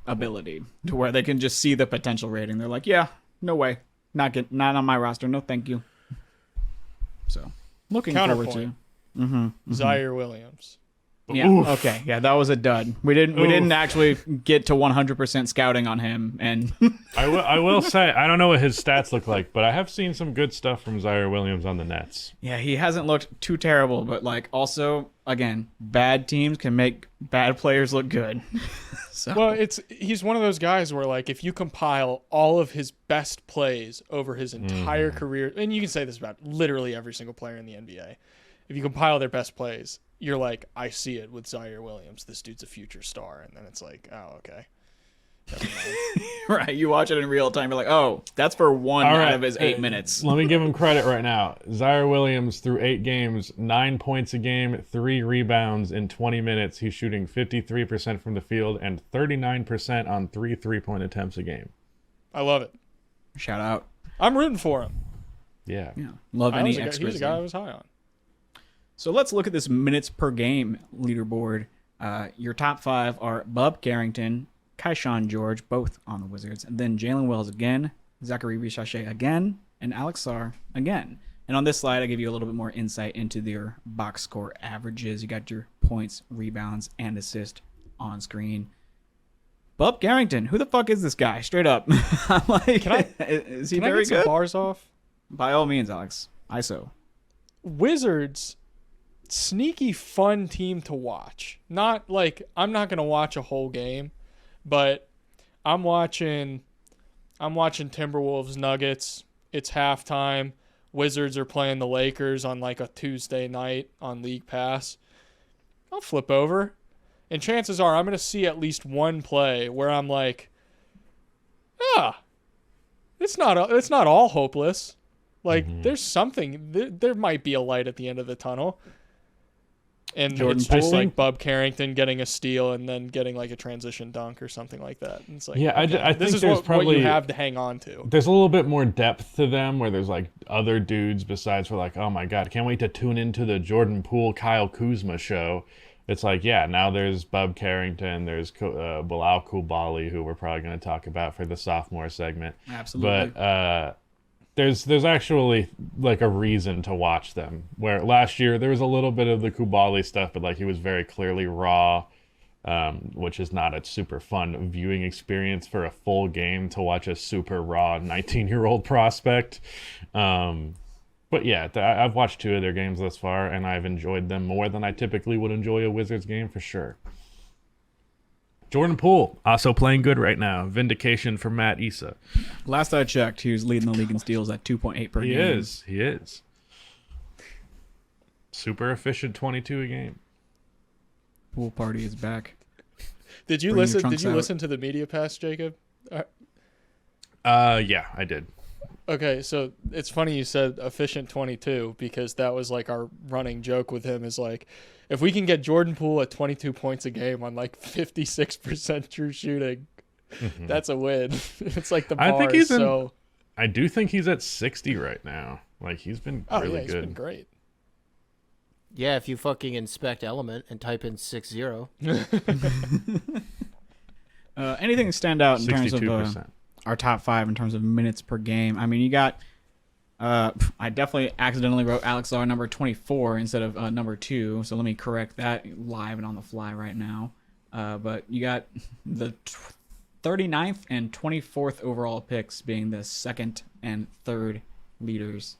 ability to where they can just see the potential rating. They're like, yeah, no way. Not on my roster. No, thank you. So, looking forward to Zaire Williams. Yeah. Oof. Okay. Yeah, that was a dud. We didn't actually get to 100% scouting on him, and I will say I don't know what his stats look like, but I have seen some good stuff from Zaire Williams on the Nets. yeah, he hasn't looked too terrible. But like, also, again, bad teams can make bad players look good. So Well, he's one of those guys where like if you compile all of his best plays over his entire career, and you can say this about literally every single player in the NBA, if you compile their best plays, you're like, I see it with Zaire Williams. This dude's a future star. And then it's like, oh, okay. Never mind. right, you watch it in real time, you're like, oh, that's for one All out right. of his 8 minutes. Let me give him credit right now. Zaire Williams through 8 games, 9 points a game, 3 rebounds in 20 minutes. He's shooting 53% from the field and 39% on 3 3-point attempts a game. I love it. Shout out. I'm rooting for him. Yeah. Yeah, love any He was a guy I was high on. So let's look at this minutes per game leaderboard. Your top 5 are Bub Carrington, Kaishan George, both on the Wizards, and then Jalen Wells again, Zachary Richache again, and Alex Sarr again. And on this slide, I give you a little bit more insight into their box score averages. You got your points, rebounds, and assist on screen. Bub Carrington, who the fuck is this guy? Straight up. I'm like, is he Can I very get some good? bars off? By all means, Alex. ISO. Wizards, sneaky fun team to watch. Not like I'm not gonna watch a whole game, but I'm watching Timberwolves Nuggets. It's halftime. Wizards are playing the Lakers on like a Tuesday night on League Pass. I'll flip over, and chances are I'm gonna see at least one play where I'm like, it's not all hopeless. Like there's something. There might be a light at the end of the tunnel. And Jordan it's just Poole? like Bub Carrington getting a steal and then getting like a transition dunk or something like that. And it's like, Yeah, okay, I this think is there's what probably you have to hang on to. There's a little bit more depth to them where there's like other dudes besides we're like, oh my God, can't wait to tune into the Jordan Poole, Kyle Kuzma show. It's like, yeah, now there's Bub Carrington, there's Bilal Coulibaly, who we're probably going to talk about for the sophomore segment. Absolutely. But there's actually like a reason to watch them. Where last year there was a little bit of the Coulibaly stuff, but like he was very clearly raw, which is not a super fun viewing experience for a full game to watch a super raw 19-year-old prospect. But yeah, I've watched 2 of their games thus far, and I've enjoyed them more than I typically would enjoy a Wizards game for sure. Jordan Poole, also playing good right now. Vindication for Matt Issa. Last I checked, he was leading the league in steals at 2.8 per game. He is. Super efficient 22 a game. Pool party is back. Did you Bring your listen? Did trunks you out. listen to the media pass, Jacob? Yeah, I did. Okay, so it's funny you said efficient 22 because that was like our running joke with him is like, if we can get Jordan Poole at 22 points a game on like 56% true shooting, that's a win. It's like the bar I think he's so. I do think he's at 60 right now. Like he's been really he's good. been great. Yeah, if you fucking inspect Element and type in 60. Anything to stand out in terms of 62%. Our top 5 in terms of minutes per game? I mean, you got. I definitely accidentally wrote Alex Sarr number 24 instead of number 2, so let me correct that live and on the fly right now. But you got the 39th and 24th overall picks being the second and third leaders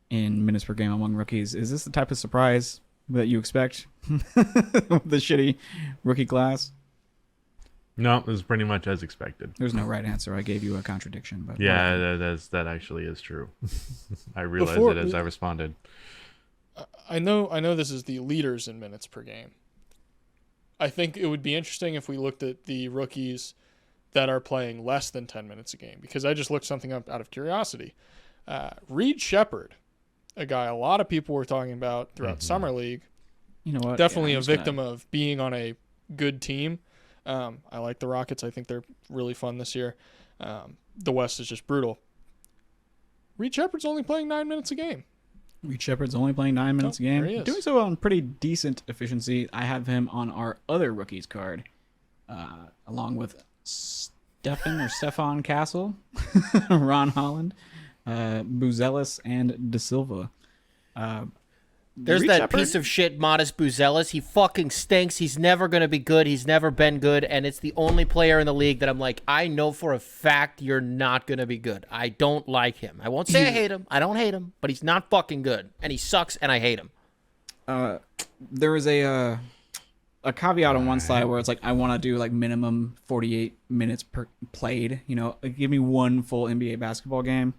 in minutes per game among rookies. Is this the type of surprise that you expect with the shitty rookie class? No, it was pretty much as expected. There's no right answer. I gave you a contradiction, but Yeah, that actually is true. I realized it as I responded. I know this is the leaders in minutes per game. I think it would be interesting if we looked at the rookies that are playing less than 10 minutes a game, because I just looked something up out of curiosity. Reed Shepherd, a guy a lot of people were talking about throughout Summer League, you know what? definitely Yeah, a victim of being on a good team. I like the Rockets. I think they're really fun this year. The West is just brutal. Reed Shepherd's only playing 9 minutes a game. Reed Shepherd's only playing 9 minutes a game. there he is. Doing so on pretty decent efficiency. I have him on our other rookies card, along with Stefan Castle, Ron Holland, Buzelis, and De Silva. There's Reed that Shepherd? piece of shit, Modest Buzelis. He fucking stinks. He's never going to be good. He's never been good. And it's the only player in the league that I'm like, I know for a fact you're not going to be good. I don't like him. I won't say I hate him. I don't hate him. But he's not fucking good. And he sucks, and I hate him. There was a caveat on one side where it's like, I want to do like minimum 48 minutes per played. You know, like, give me one full NBA basketball game.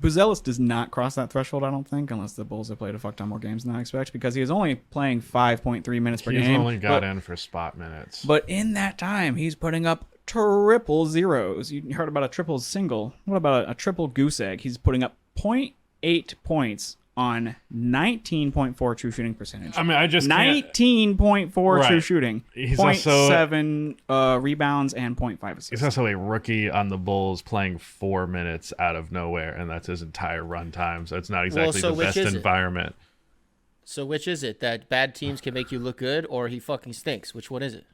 Buzelis does not cross that threshold, I don't think, unless the Bulls have played a fuck ton more games than I expect, because he is only playing 5.3 minutes per game. He's only got in for spot minutes. But in that time, he's putting up triple zeros. You heard about a triple single. What about a triple goose egg? He's putting up 0.8 points on 19.4 true shooting percentage. I mean, I just can't. 19.4 true Right. shooting. He's 0.7 rebounds and 0.5 assists. He's also a rookie on the Bulls playing 4 minutes out of nowhere, and that's his entire run time. So it's not exactly so the which best is it? environment. So which is it? That bad teams can make you look good, or he fucking stinks? Which one is it?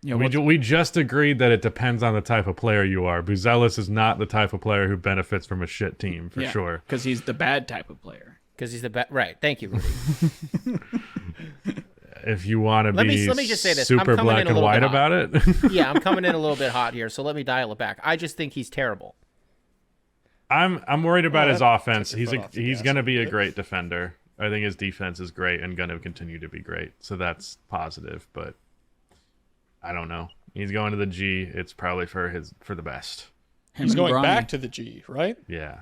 You know, We just agreed that it depends on the type of player you are. Buzelis is not the type of player who benefits from a shit team, for sure. Because he's the bad type of player. Because he's the best. Right. Thank you, Rudy. If you want to Let be me just say this. I'm super coming black in a and little white bit about it, Yeah, I'm coming in a little bit hot here, so let me dial it back. I just think he's terrible. I'm worried about his offense. take your foot off the He's gas going a to be a bit. great defender. I think his defense is great and going to continue to be great. So that's positive, but I don't know. He's going to the G. It's probably for the best. Him He's and going Braun. back to the G, right? Yeah.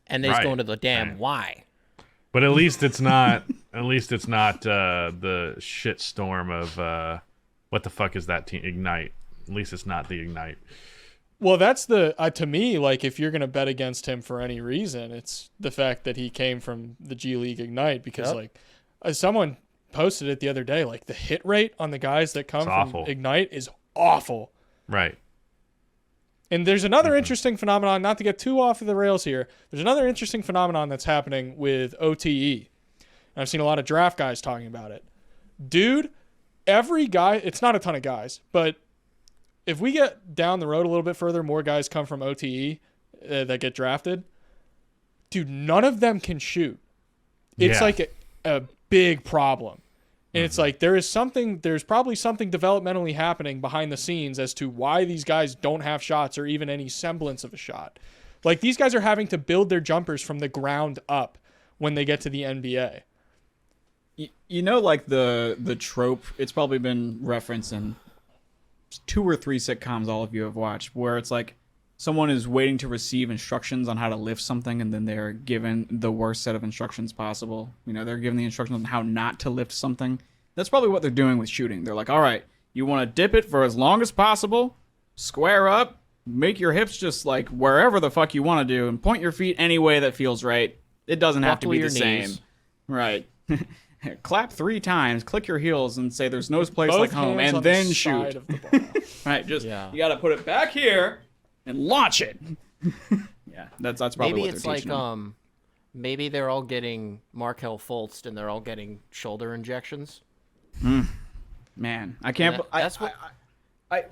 And then he's Right. going to the damn Right. Y. But at least it's not the shit storm of what the fuck is that team Ignite. At least it's not the Ignite. Well, that's the to me, like, if you're gonna bet against him for any reason, it's the fact that he came from the G League Ignite, because Yep. like someone posted it the other day, like the hit rate on the guys that come It's from awful. Ignite is awful. Right. And there's another interesting phenomenon, not to get too off of the rails here. There's another interesting phenomenon that's happening with OTE. And I've seen a lot of draft guys talking about it. Dude, every guy, it's not a ton of guys, but if we get down the road a little bit further, more guys come from OTE that get drafted. Dude, none of them can shoot. It's Yeah. like a big problem. And it's like there's probably something developmentally happening behind the scenes as to why these guys don't have shots or even any semblance of a shot. Like, these guys are having to build their jumpers from the ground up when they get to the NBA. You know, like the trope, it's probably been referenced in 2 or 3 sitcoms all of you have watched, where it's like someone is waiting to receive instructions on how to lift something, and then they're given the worst set of instructions possible. You know, they're given the instructions on how not to lift something. That's probably what they're doing with shooting. They're like, all right, you want to dip it for as long as possible, square up, make your hips just like wherever the fuck you want to do, and point your feet any way that feels right. It doesn't have to be the same. Right. Clap 3 times, click your heels, and say there's no place like home, and then shoot. Right, just you got to put it back here and launch it. Yeah, that's probably maybe what it's they're like teaching them. maybe they're all getting Markelle Fultz and they're all getting shoulder injections. Man, I can't. Is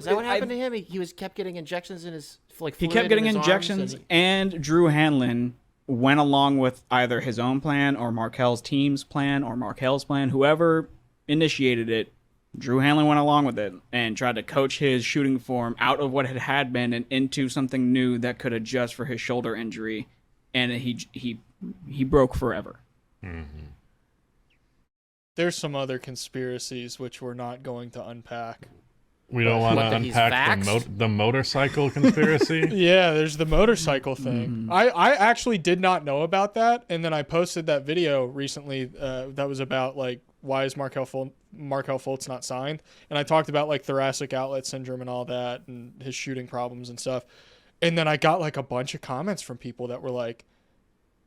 that what happened to him? He kept getting injections in his He kept getting injections, and Drew Hanlon went along with either his own plan or Markel's team's plan or Markel's plan. Whoever initiated it, Drew Hanlon went along with it and tried to coach his shooting form out of what it had been and into something new that could adjust for his shoulder injury, and he broke forever. Mm-hmm. There's some other conspiracies which we're not going to unpack. We don't want to unpack the motorcycle conspiracy. Yeah, there's the motorcycle thing. Mm-hmm. I actually did not know about that, and then I posted that video recently that was about like why is Markelle Fultz not signed, and I talked about like thoracic outlet syndrome and all that, and his shooting problems and stuff. And then I got like a bunch of comments from people that were like,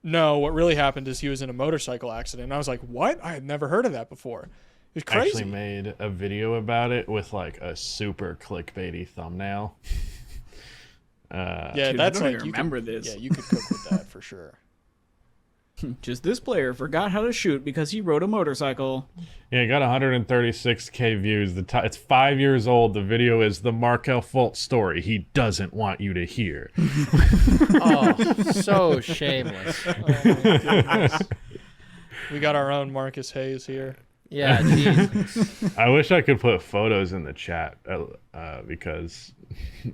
"No, what really happened is he was in a motorcycle accident." And I was like, "What? I had never heard of that before." It's crazy. I actually made a video about it with like a super clickbaity thumbnail. Yeah, dude, that's I don't like even you remember could, this. Yeah, you could cook with that for sure. Just this player forgot how to shoot because he rode a motorcycle. Yeah, it got 136K views. It's 5 years old. The video is the Markelle Fultz story he doesn't want you to hear. Oh, so shameless. Oh, my goodness. We got our own Marcus Hayes here. Yeah, geez. I wish I could put photos in the chat because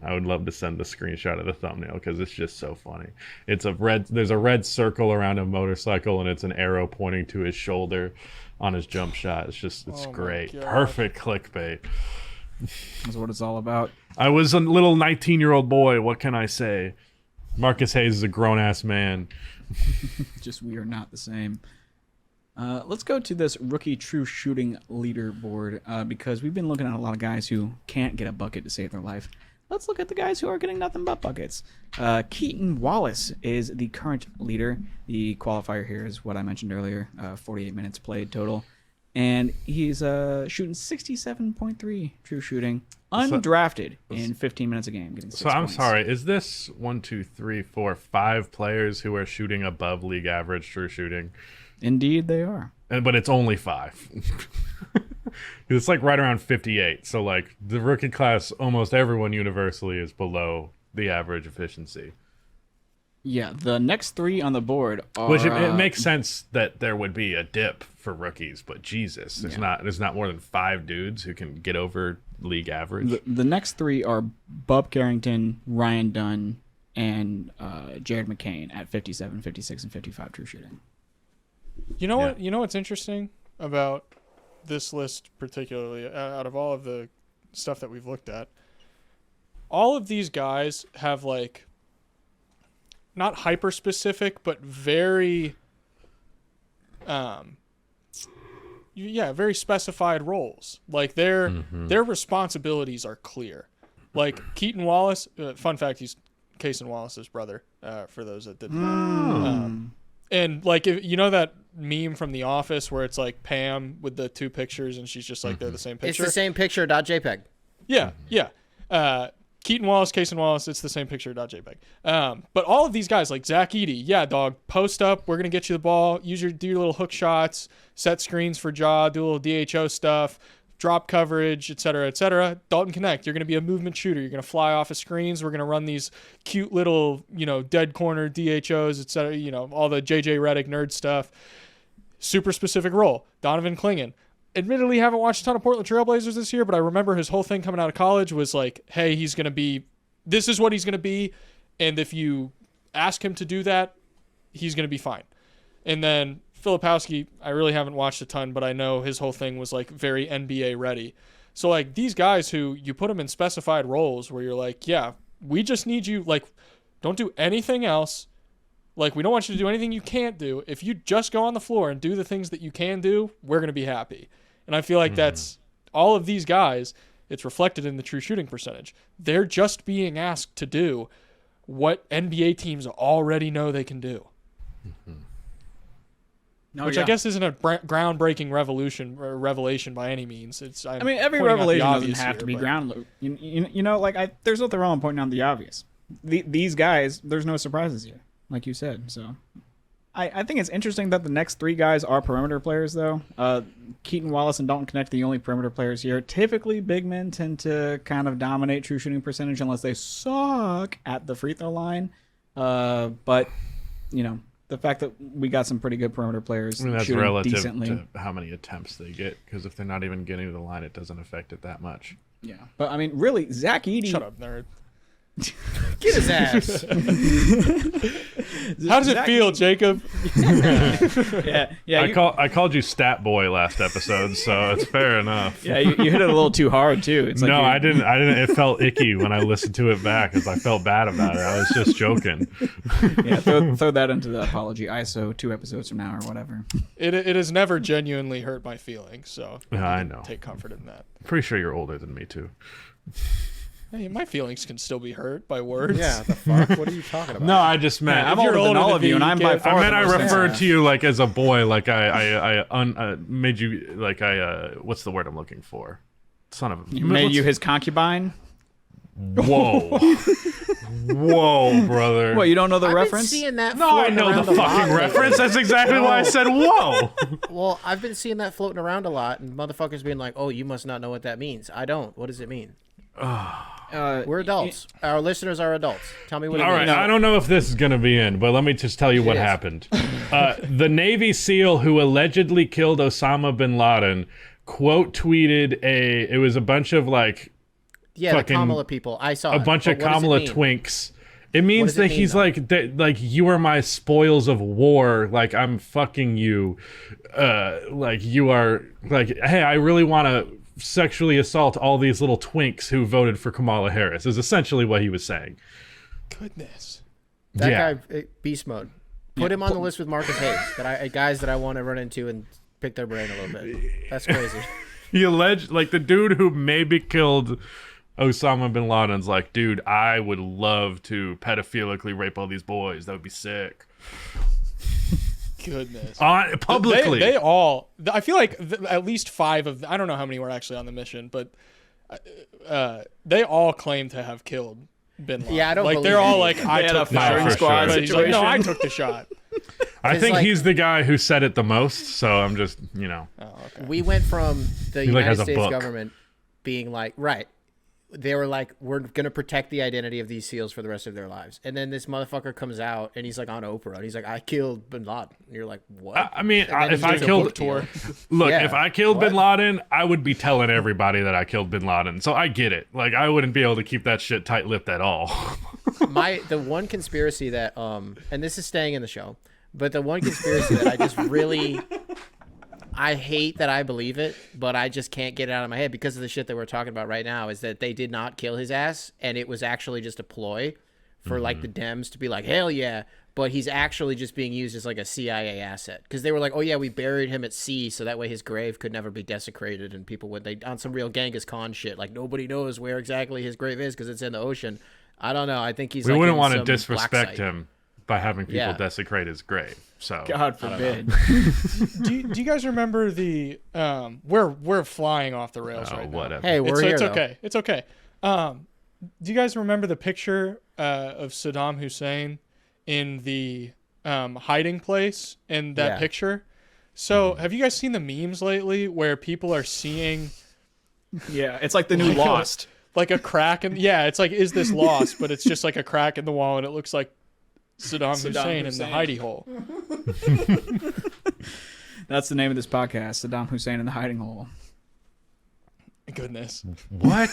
I would love to send the screenshot of the thumbnail because it's just so funny. There's a red circle around a motorcycle and it's an arrow pointing to his shoulder on his jump shot. It's great. Perfect clickbait. That's what it's all about. I was a little 19-year-old boy. What can I say? Marcus Hayes is a grown-ass man. Just we are not the same. Let's go to this rookie true shooting leaderboard because we've been looking at a lot of guys who can't get a bucket to save their life. Let's look at the guys who are getting nothing but buckets. Keaton Wallace is the current leader. The qualifier here is what I mentioned earlier, 48 minutes played total. And he's shooting 67.3 true shooting, undrafted in 15 minutes a game. Getting 6 I'm points. sorry, is this 1, 2, 3, 4, 5 players who are shooting above league average true shooting? Indeed, they are. But it's only 5. It's like right around 58. So like the rookie class, almost everyone universally is below the average efficiency. Yeah, the next 3 on the board are... Which it makes sense that there would be a dip for rookies, but Jesus, there's not more than 5 dudes who can get over league average. The next 3 are Bub Carrington, Ryan Dunn, and Jared McCain at 57, 56, and 55 true shooting. You know what? You know what's interesting about this list, particularly out of all of the stuff that we've looked at? All of these guys have like not hyper specific, but very, very specified roles. Like their responsibilities are clear. Like Keaton Wallace. Fun fact: he's Cason Wallace's brother. For those that didn't know. And like, if you know that meme from The Office where it's like Pam with the 2 pictures and she's just like they're the same picture. It's the same picture. .jpeg. Yeah. Keaton Wallace, Cason Wallace, it's the same picture. .jpeg. But all of these guys like Zach Edey, dog, post up. We're gonna get you the ball. Do your little hook shots, set screens for Ja, do a little DHO stuff. Drop coverage, et cetera. Dalton Connect, you're going to be a movement shooter. You're going to fly off of screens. We're going to run these cute little, dead corner DHOs, et cetera, all the JJ Redick nerd stuff. Super specific role. Donovan Clingan. Admittedly, haven't watched a ton of Portland Trailblazers this year, but I remember his whole thing coming out of college was like, hey, this is what he's going to be. And if you ask him to do that, he's going to be fine. And then Filipowski, I really haven't watched a ton, but I know his whole thing was like very NBA ready. So like these guys who you put them in specified roles where you're like, yeah, we just need you, like, don't do anything else. Like, we don't want you to do anything you can't do. If you just go on the floor and do the things that you can do, we're going to be happy. And I feel like that's all of these guys. It's reflected in the true shooting percentage. They're just being asked to do what NBA teams already know they can do. Which I guess isn't a groundbreaking revelation by any means. I mean, every revelation doesn't have to be ground. You know, like there's nothing wrong with pointing out the obvious. These guys, there's no surprises here, like you said. So I think it's interesting that the next 3 guys are perimeter players, though. Keaton Wallace and Dalton Knecht, the only perimeter players here. Typically, big men tend to kind of dominate true shooting percentage unless they suck at the free throw line. But, you know, the fact that we got some pretty good perimeter players that's shooting relative decently. to how many attempts they get, because if they're not even getting to the line, it doesn't affect it that much. Yeah. But, I mean, really, Zach Edey... Shut up, nerd. Get his ass. How does it feel, Jacob? Yeah. I called you Stat Boy last episode, so it's fair enough. Yeah, you hit it a little too hard, too. It's like no, I didn't. It felt icky when I listened to it back because I felt bad about it. I was just joking. Yeah, throw that into the apology ISO 2 episodes from now or whatever. It has never genuinely hurt my feelings, so I know. Take comfort in that. Pretty sure you're older than me, too. Hey, my feelings can still be hurt by words. Yeah, the fuck? What are you talking about? No, I just meant... I'm older than all of you, and I'm by far I meant the I most referred handsome. to you like as a boy, like I made you, like what's the word I'm looking for? Son of a... You made you his concubine? Whoa. Whoa, brother. What, you don't know the I've reference? been seeing that. No, I know the fucking reference. That's exactly why I said whoa. Well, I've been seeing that floating around a lot, and motherfuckers being like, "Oh, you must not know what that means." I don't. What does it mean? We're adults. Our listeners are adults. Tell me what it All means. right, I don't know if this is going to be in, but let me just tell you what is. happened. The Navy SEAL who allegedly killed Osama bin Laden quote tweeted it was a bunch of like Yeah, the fucking- Kamala people. I saw a it. bunch But of what does it Kamala mean? twinks. It means does it that mean, he's though? like you are my spoils of war. Like I'm fucking you. Like you are like, hey, I really want to sexually assault all these little twinks who voted for Kamala Harris. Is essentially what he was saying. Goodness. That Yeah. guy, beast mode. Put him on the list with Marcus Hayes. Guys that I want to run into and pick their brain a little bit. That's crazy. He alleged, like, the dude who maybe killed Osama bin Laden's like, dude, I would love to pedophilically rape all these boys. That would be sick. Goodness. Publicly. They all, I feel like at least 5 of, I don't know how many were actually on the mission, but they all claim to have killed bin Laden. Yeah, I don't like believe they're all any like, of I They had a took the firing for shot. squad sure. But he's like, no, situation. I took the shot. I think like- he's the guy who said it the most, so I'm just, Oh, okay. We went from the He, like, United has a States book. government being like, right. They were like, we're going to protect the identity of these SEALs for the rest of their lives. And then this motherfucker comes out and he's like on Oprah and he's like, I killed bin Laden. And you're like, what? I mean, And then if he I does a killed, book tour. look, Yeah. if I killed bin What? Laden, I would be telling everybody that I killed bin Laden. So I get it. Like, I wouldn't be able to keep that shit tight-lipped at all. The one conspiracy that and this is staying in the show, but the one conspiracy that I just really I hate that I believe it, but I just can't get it out of my head because of the shit that we're talking about right now is that they did not kill his ass and it was actually just a ploy for like the Dems to be like, hell yeah, but he's actually just being used as like a CIA asset because they were like, oh yeah, we buried him at sea so that way his grave could never be desecrated and people would, they on some real Genghis Khan shit, like nobody knows where exactly his grave is because it's in the ocean. I don't know. I think he's We like wouldn't in want to some disrespect black site. him by having people Yeah. desecrate his grave. So God forbid. do you guys remember the we're flying off the rails right now. whatever. Hey, we're here It's though. okay. It's okay. Do you guys remember the picture of Saddam Hussein in the hiding place in that Yeah. picture? So have you guys seen the memes lately where people are seeing Yeah, it's like the new Lost. like a crack in it's like, is this lost? But it's just like a crack in the wall and it looks like Saddam Hussein in the hidey hole. That's the name of this podcast, Saddam Hussein in the Hiding Hole. Goodness. What?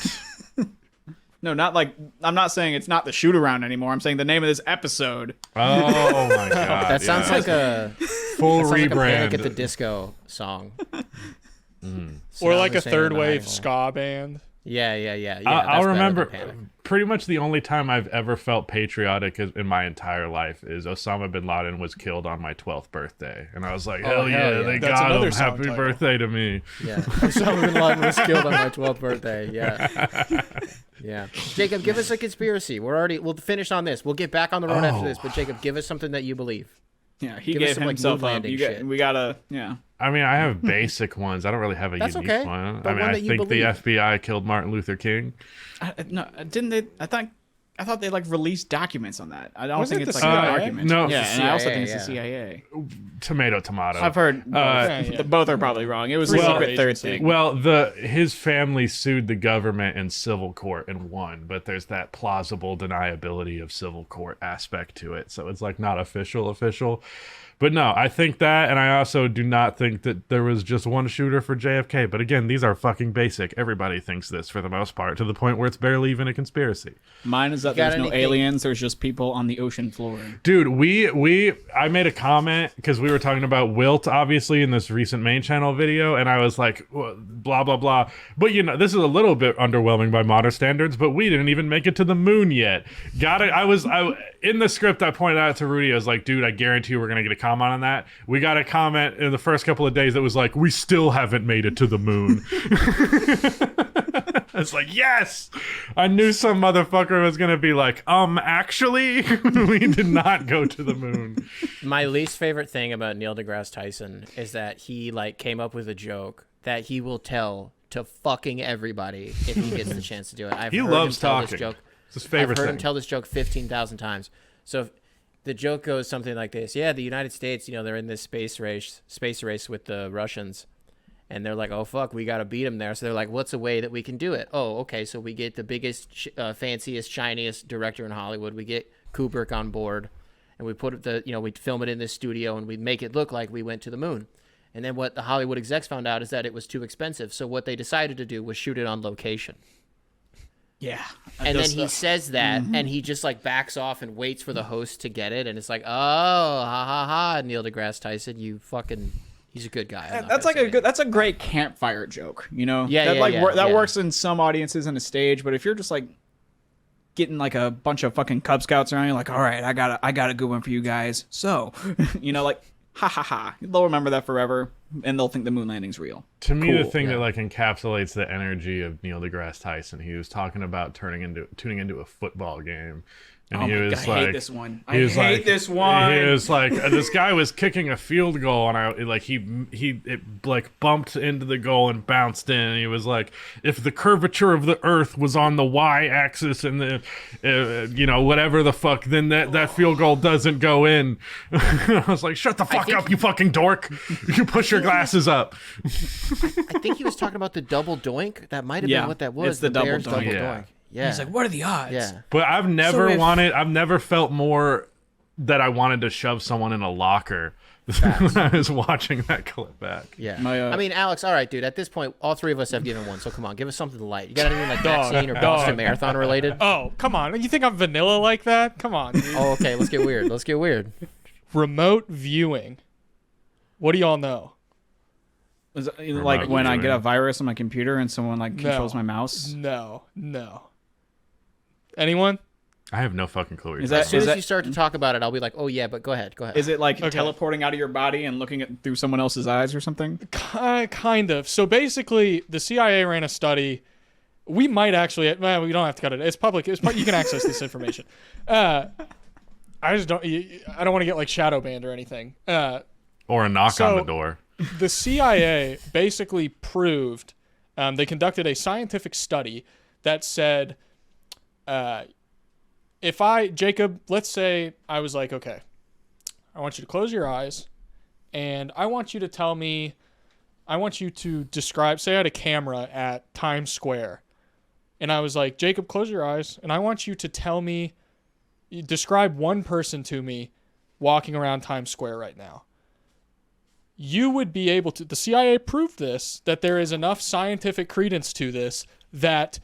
No, not like I'm not saying it's not the shoot around anymore. I'm saying the name of this episode. Oh my god, That sounds like a full that sounds like a rebrand. Panic at the Disco song. Or like a Synonymous third and wave undeniable. ska band. Yeah. I'll that's better remember than Panic. pretty much the only time I've ever felt patriotic in my entire life is Osama bin Laden was killed on my 12th birthday, and I was like, hell yeah, they That's got another him. song Happy title. birthday to me. Yeah. Osama bin Laden was killed on my 12th birthday. Yeah. Yeah. Jacob, give us a conspiracy. We'll finish on this. We'll get back on the road after this, but Jacob, give us something that you believe. Yeah, he Give us gave some, like, himself moon up. landing shit. We gotta, yeah. I mean, I have basic ones. I don't really have a That's unique okay, one. but I mean, one I that you think the believe. FBI killed Martin Luther King. No, didn't they? I thought they like released documents on that. I don't Was think it it's the like an CIA? argument. No, yeah, it's and I also CIA, think it's yeah. the CIA. Tomato. I've heard both. yeah. Both are probably wrong. It was a Well, secret third agency. thing. Well, his family sued the government in civil court and won, but there's that plausible deniability of civil court aspect to it, so it's like not official. But no, I think that, and I also do not think that there was just one shooter for JFK. But again, these are fucking basic. Everybody thinks this for the most part, to the point where it's barely even a conspiracy. Mine is that got there's no anything- aliens. There's just people on the ocean floor. Dude, I made a comment because we were talking about Wilt, obviously, in this recent main channel video, and I was like, blah, blah, blah. But, this is a little bit underwhelming by modern standards, but we didn't even make it to the moon yet. In the script, I pointed out to Rudy, I was like, dude, I guarantee you we're going to get a comment on that. We got a comment in the first couple of days that was like, we still haven't made it to the moon. It's like, yes! I knew some motherfucker was going to be like, actually, we did not go to the moon. My least favorite thing about Neil deGrasse Tyson is that he came up with a joke that he will tell to fucking everybody if he gets the chance to do it. He heard loves him tell this talking. joke. It's his favorite I've heard thing. him tell this joke 15,000 times. So if the joke goes something like this: yeah, the United States, they're in this space race with the Russians, and they're like, oh fuck, we got to beat them there. So they're like, what's a way that we can do it? Oh, okay, so we get the biggest, fanciest, shiniest director in Hollywood. We get Kubrick on board, and we put we'd film it in this studio, and we'd make it look like we went to the moon. And then what the Hollywood execs found out is that it was too expensive. So what they decided to do was shoot it on location. Yeah. And then he says that, and he just backs off and waits for the host to get it, and it's like, oh, ha ha ha, Neil deGrasse Tyson, he's a good guy. I'm not That's gonna like say. that's a great campfire joke, Yeah, that yeah, that yeah. works in some audiences on a stage, but if you're just getting a bunch of fucking Cub Scouts around, you're like, all right, I got a good one for you guys. So, ha ha ha, they'll remember that forever, and they'll think the moon landing's real. To me, the Cool, thing yeah. that encapsulates the energy of Neil deGrasse Tyson, he was talking about tuning into a football game, and Oh he my was God, I hate this one. I he was hate this one. He was like, this guy was kicking a field goal, and it bumped into the goal and bounced in. And he was like, if the curvature of the Earth was on the y-axis and the whatever the fuck, then that field goal doesn't go in. I was like, shut the fuck up, you fucking dork! You push your glasses up. I think he was talking about the double doink. That might have Yeah, been what that was. it's the double Bears doink. Yeah. Yeah. He's like, what are the odds? yeah. But I've never if- I've never felt more that I wanted to shove someone in a locker when I was watching that clip back. Yeah. My, I mean, Alex, all right, dude, at this point, all three of us have given one, so come on, give us something light. You got anything Dog, vaccine or dog. Boston Marathon related? Oh, come on. You think I'm vanilla like that? Come on, dude. Oh, okay, let's get weird. Remote viewing. What do y'all know? Is it like when I get a virus on my computer and someone controls No. my mouse? No. Anyone? I have no fucking clue. What you're Is talking As soon as that- you start to talk about it, I'll be like, oh yeah, but go ahead. Is it Okay. teleporting out of your body and looking through someone else's eyes or something? Kind of. So basically, the CIA ran a study. We might actually. Well, we don't have to cut it. It's public. You can access this information. I just don't. I don't want to get shadow banned or anything. or a knock on So- the door. The CIA basically proved. They conducted a scientific study that said, Jacob, let's say I was like, okay, I want you to close your eyes, and I want you to tell me. I want you to describe. Say I had a camera at Times Square, and I was like, Jacob, close your eyes, and I want you to tell me, describe one person to me walking around Times Square right now. You would be able to, the CIA proved this, that there is enough scientific credence to this that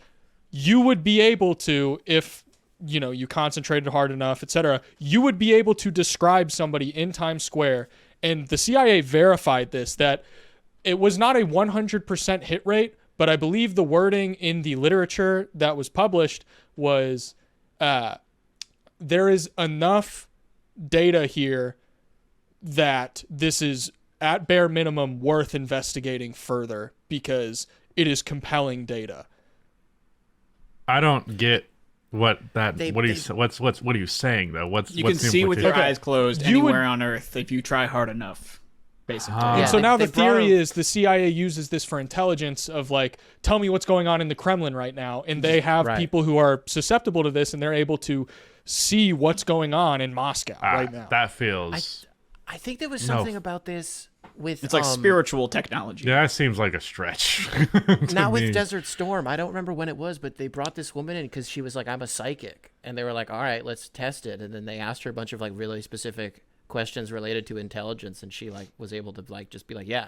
you would be able to, if you concentrated hard enough, etc., you would be able to describe somebody in Times Square. And the CIA verified this, that it was not a 100% hit rate, but I believe the wording in the literature that was published was there is enough data here that this is at bare minimum worth investigating further because it is compelling data. I don't get what are you saying though? What's you can the see with your Okay. eyes closed You anywhere on Earth if you try hard enough. Basically. And so they- now they the brought theory up- is the CIA uses this for intelligence of like, tell me what's going on in the Kremlin right now. And they have Right. people who are susceptible to this and they're able to see what's going on in Moscow right now. That feels I think there was something about this with It's like spiritual technology. that seems like a stretch. not me. with Desert Storm. I don't remember when it was, but they brought this woman in because she was like, I'm a psychic. And they were like, all right, let's test it. And then they asked her a bunch of like really specific questions related to intelligence. And she like was able to like just be like, yeah.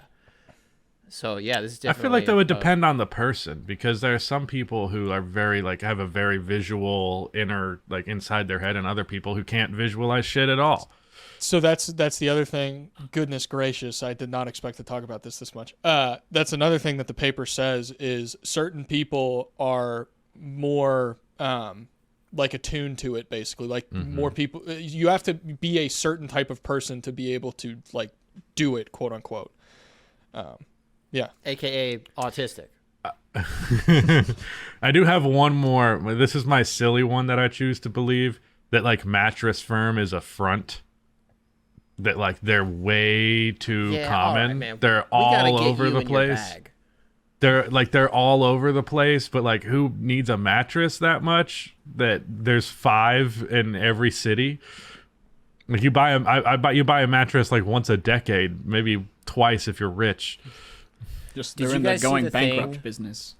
So yeah, this is I definitely. feel like that would depend on the person because there are some people who are very like have a very visual inner like inside their head and other people who can't visualize shit at all. So that's the other thing. Goodness gracious, I did not expect to talk about this much. That's another thing that the paper says is certain people are more like attuned to it, basically. Like more people, you have to be a certain type of person to be able to like do it, quote unquote. Yeah. AKA autistic. I do have one more. This is my silly one that I choose to believe that like Mattress Firm is a front. That like they're way too Yeah, common. all right, man. They're We gotta all get over you the in your place. bag. They're all over the place, but like who needs a mattress that much that there's 5 in every city? Like you buy you buy a mattress like once a decade, maybe twice if you're rich. Just Did they're you in the guys see going the bankrupt thing? business.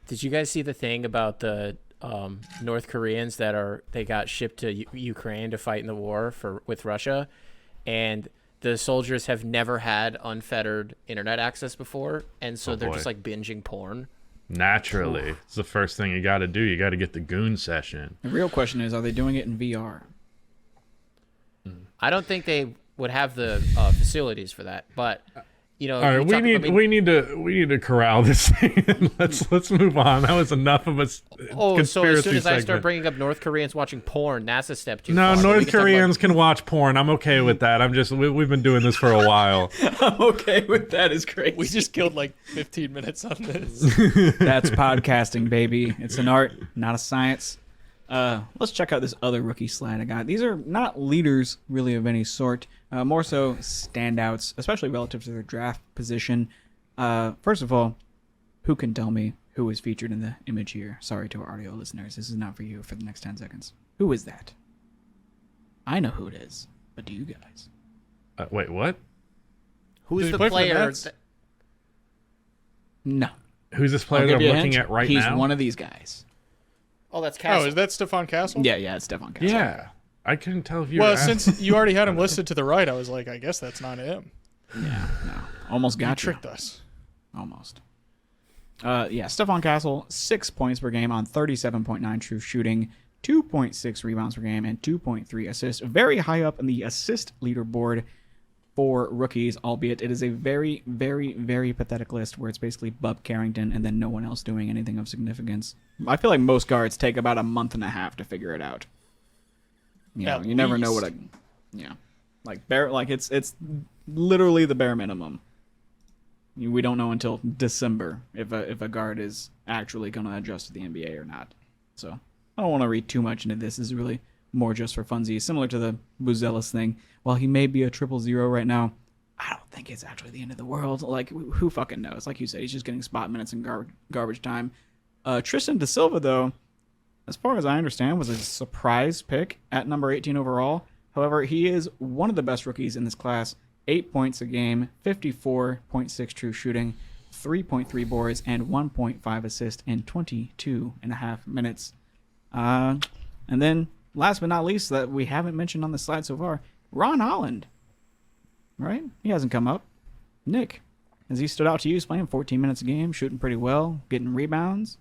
Did you guys see the thing about the North Koreans they got shipped to Ukraine to fight in the war with Russia, and the soldiers have never had unfettered internet access before, and so they're boy. just like binging porn. Naturally, it's the first thing you got to do. You got to get the goon session. The real question is, are they doing it in VR? I don't think they would have the facilities for that, but you know, All right, we need to corral this thing. let's move on. That was enough of a Oh, so conspiracy as soon as I start segment. bringing up North Koreans watching porn, that's a step too No, far. North We can talk about- Koreans can watch porn. I'm okay with that. We've been doing this for a while. I'm okay with that. Is great. We just killed like 15 minutes on this. That's podcasting, baby. It's an art, not a science. Let's check out this other rookie slide I got. These are not leaders really of any sort, more so standouts, especially relative to their draft position. First of all, who can tell me who is featured in the image here? Sorry to our audio listeners. This is not for you for the next 10 seconds. Who is that? I know who it is, but do you guys? Wait, what? Who's Does he the play for the player? Nets? No. Who's this I'll player that give I'm you a looking hint. at right He's now? one of these guys. Oh, that's Oh, Castle. is that Stephon Castle? Yeah, it's Stephon Castle. Yeah, I couldn't tell if you. Well, were asking. since you already had him listed to the right, I was like, I guess that's not him. Yeah, no. Almost You got you. tricked us. Almost. Stephon Castle, 6 points per game on 37.9 true shooting, 2.6 rebounds per game, and 2.3 assists. Very high up in the assist leaderboard for rookies, albeit it is a very, very, very pathetic list where it's basically Bub Carrington and then no one else doing anything of significance. I feel like most guards take about a month and a half to figure it out. At You never know what least. it's literally the bare minimum. We don't know until December if a guard is actually going to adjust to the NBA or not. So I don't want to read too much into this. This is really more just for funsies, similar to the Buzelis thing. While he may be a 0-0 right now, I don't think it's actually the end of the world. Like, who fucking knows? Like you said, he's just getting spot minutes and garbage time. Tristan Da Silva, though, as far as I understand, was a surprise pick at number 18 overall. However, he is one of the best rookies in this class. 8 points a game, 54.6 true shooting, 3.3 boards, and 1.5 assists in 22.5 minutes. And then, last but not least, that we haven't mentioned on the slide so far, Ron Holland. Right? He hasn't come up. Nick, has he stood out to you? He's playing 14 minutes a game, shooting pretty well, getting rebounds.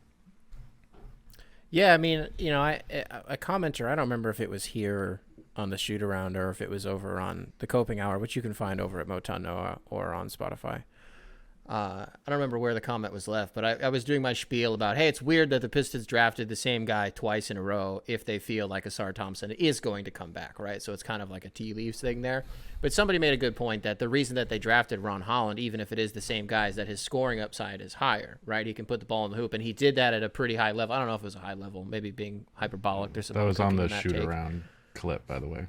Yeah, I mean, a commenter, I don't remember if it was here on the shoot around or if it was over on the Coping Hour, which you can find over at Motown or on Spotify. I don't remember where the comment was left, but I was doing my spiel about, hey, it's weird that the Pistons drafted the same guy twice in a row if they feel like a Sarr Thompson is going to come back, right? So it's kind of like a tea leaves thing there. But somebody made a good point that the reason that they drafted Ron Holland, even if it is the same guy, is that his scoring upside is higher, right? He can put the ball in the hoop, and he did that at a pretty high level. I don't know if it was a high level, maybe being hyperbolic. There's some That was on the take. shoot-around clip, by the way.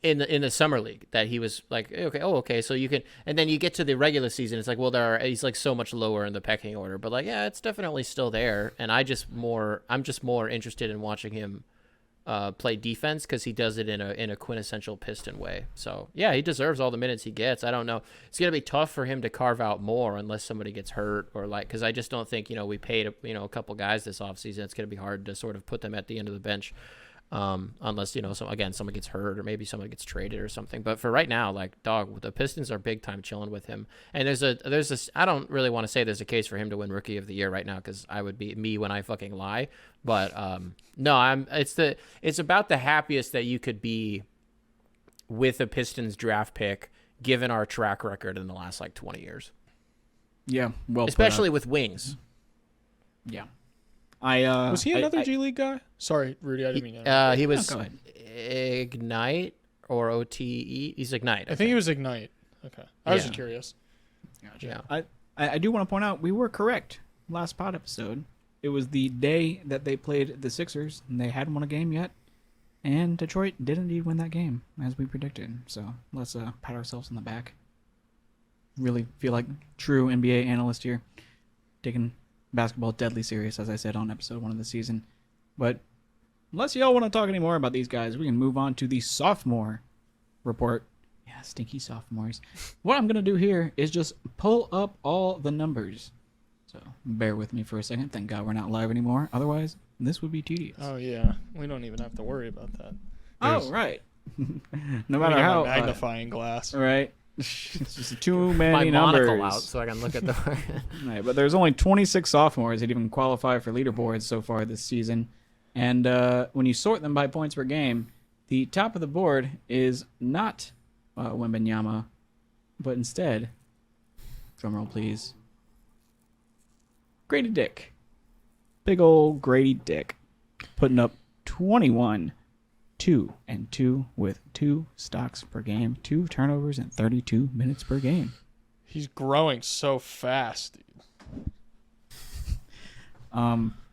In the summer league, that he was like, okay, so you can, and then you get to the regular season, it's like, well, he's like so much lower in the pecking order, but like, yeah, it's definitely still there, and I'm just more interested in watching him play defense because he does it in a quintessential Piston way. So yeah, he deserves all the minutes he gets. I don't know, it's gonna be tough for him to carve out more unless somebody gets hurt or like, because I just don't think we paid a couple guys this offseason. It's gonna be hard to sort of put them at the end of the bench. Unless someone gets hurt or maybe someone gets traded or something. But for right now, like, dog, the Pistons are big time chilling with him. And there's this. I don't really want to say there's a case for him to win Rookie of the Year right now because I would be me when I fucking lie. But no, it's about the happiest that you could be with a Pistons draft pick given our track record in the last like 20 years. Yeah, well, especially with wings. Yeah. Was he another G League guy? Sorry, Rudy, I didn't mean to. He was Ignite or OTE. He's Ignite. I think he was Ignite. Okay, I was just curious. Gotcha. Yeah. I do want to point out we were correct last pod episode. It was the day that they played the Sixers, and they hadn't won a game yet. And Detroit did indeed win that game, as we predicted. So let's pat ourselves on the back. Really feel like true NBA analyst here, taking basketball deadly serious, as I said on episode 1 of the season. But unless y'all want to talk anymore about these guys, we can move on to the sophomore report. Yeah, stinky sophomores. What I'm going to do here is just pull up all the numbers. So bear with me for a second. Thank God we're not live anymore. Otherwise, this would be tedious. Oh, yeah. We don't even have to worry about that. Oh, right. No matter how. Magnifying glass. Right. It's just too many my numbers. monocle out so I can look at the. Right, but there's only 26 sophomores that even qualify for leaderboards so far this season, and when you sort them by points per game, the top of the board is not Wembanyama, but instead, drumroll please, Grady Dick, big old Grady Dick, putting up 21. 2-2 with 2 stocks per game, 2 turnovers, and 32 minutes per game. He's growing so fast, dude.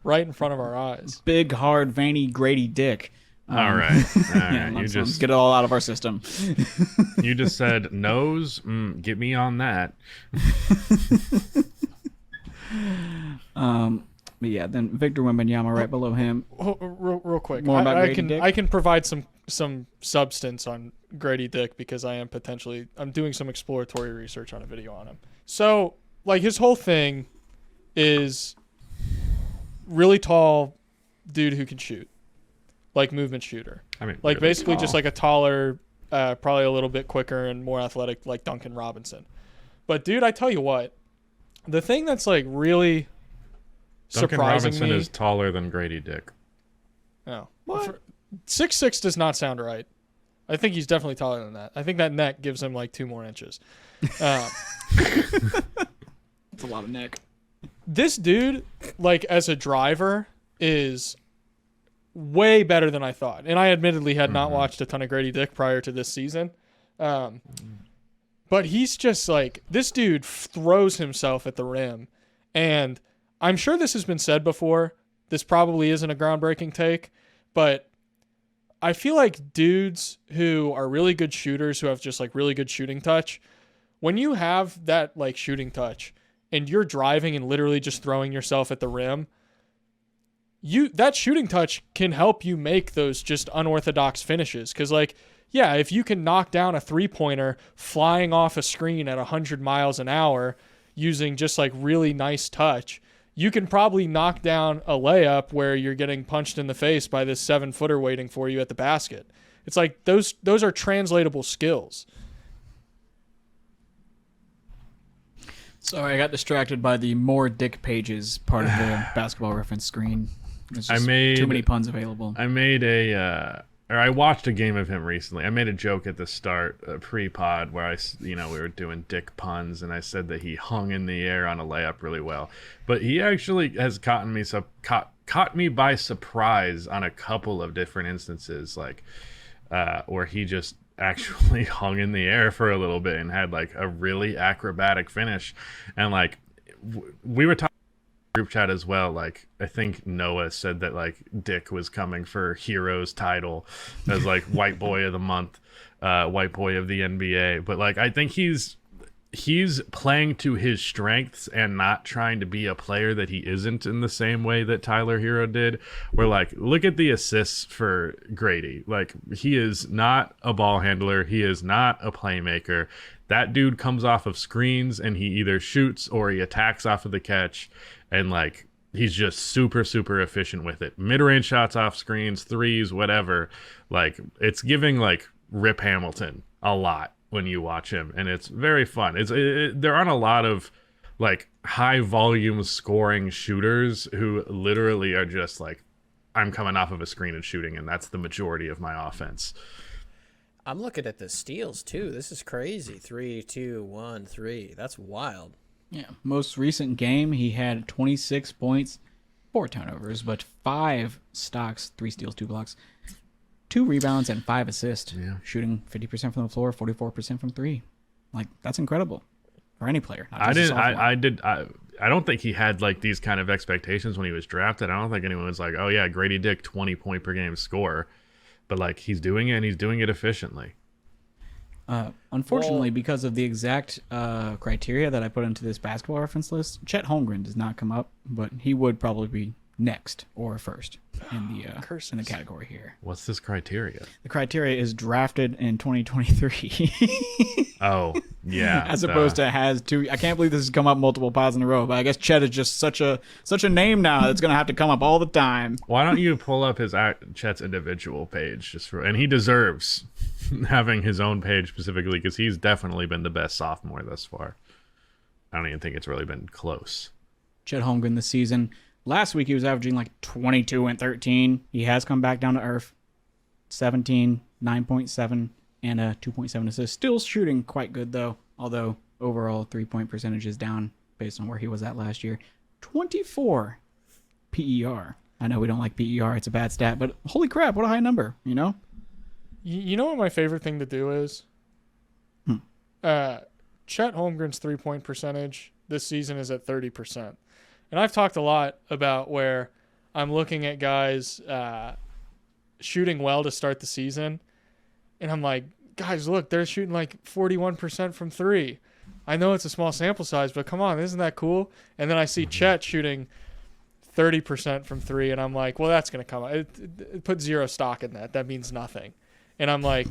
Right in front of our eyes. Big, hard, veiny Grady Dick. All right. Yeah, let's get it all out of our system. You just said nose. Get me on that. But yeah, then Victor Wembanyama right below him. Real quick, More about Grady Dick? I can provide some substance on Grady Dick because I'm doing some exploratory research on a video on him. So, like, his whole thing is really tall dude who can shoot, like movement shooter. I mean, like really basically tall. Just like a taller, probably a little bit quicker and more athletic, like Duncan Robinson. But dude, I tell you what, the thing that's like really Duncan surprising Robinson me is taller than Grady Dick. Oh, what? 6'6" does not sound right. I think he's definitely taller than that. I think that neck gives him like 2 more inches. That's a lot of neck. This dude, like as a driver, is way better than I thought. And I admittedly had not watched a ton of Grady Dick prior to this season. But he's just like, this dude throws himself at the rim. And I'm sure this has been said before. This probably isn't a groundbreaking take, but I feel like dudes who are really good shooters, who have just like really good shooting touch, when you have that like shooting touch and you're driving and literally just throwing yourself at the rim, that shooting touch can help you make those just unorthodox finishes. Because like, yeah, if you can knock down a 3-pointer flying off a screen at 100 miles an hour using just like really nice touch, you can probably knock down a layup where you're getting punched in the face by this 7-footer waiting for you at the basket. It's like those are translatable skills. Sorry, I got distracted by the more dick pages part of the basketball reference screen. There's just too many puns available. I watched a game of him recently. I made a joke at the start, pre-pod, where we were doing dick puns, and I said that he hung in the air on a layup really well. But he actually has caught me by surprise on a couple of different instances, like where he just actually hung in the air for a little bit and had like a really acrobatic finish. And like we were talking group chat as well, like I think Noah said that like Dick was coming for Heroes title as like white boy of the month, white boy of the NBA, but like I think he's playing to his strengths and not trying to be a player that he isn't, in the same way that Tyler Hero did, where like look at the assists for Grady. Like he is not a ball handler, he is not a playmaker. That dude comes off of screens and he either shoots or he attacks off of the catch, and like he's just super efficient with it. Mid-range shots off screens, threes, whatever. Like it's giving like Rip Hamilton a lot when you watch him, and it's very fun. There aren't a lot of like high volume scoring shooters who literally are just like, I'm coming off of a screen and shooting, and that's the majority of my offense. I'm looking at the steals too. This is crazy. 3, 2, 1, 3. That's wild. Yeah, most recent game he had 26 points, 4 turnovers, but 5 stocks, 3 steals, 2 blocks, 2 rebounds, and 5 assists. Yeah. Shooting 50% from the floor, 44% from 3. Like that's incredible for any player. I don't think he had like these kind of expectations when he was drafted. I don't think anyone was like, oh yeah, Grady Dick, 20 point per game scorer. But like he's doing it, and he's doing it efficiently. Unfortunately, because of the exact criteria that I put into this basketball reference list, Chet Holmgren does not come up, but he would probably be next or first in the category here. What's this criteria? The criteria is drafted in 2023. Oh, yeah. As opposed to has two. I can't believe this has come up multiple pods in a row, but I guess Chet is just such a name now that's going to have to come up all the time. Why don't you pull up Chet's individual page and he deserves having his own page specifically, because he's definitely been the best sophomore thus far. I don't even think it's really been close. Chet Holmgren this season. Last week he was averaging like 22 and 13. He has come back down to earth. 17, 9.7, and a 2.7 assist. Still shooting quite good though, although overall 3-point percentage is down based on where he was at last year. 24 PER. I know we don't like PER, it's a bad stat, but holy crap, what a high number, you know? You know what my favorite thing to do is? Chet Holmgren's 3-point percentage this season is at 30%. And I've talked a lot about where I'm looking at guys shooting well to start the season, and I'm like, guys, look, they're shooting like 41% from 3. I know it's a small sample size, but come on, isn't that cool? And then I see Chet shooting 30% from 3, and I'm like, well, that's going to come out. Put 0 stock in that. That means nothing. And I'm like,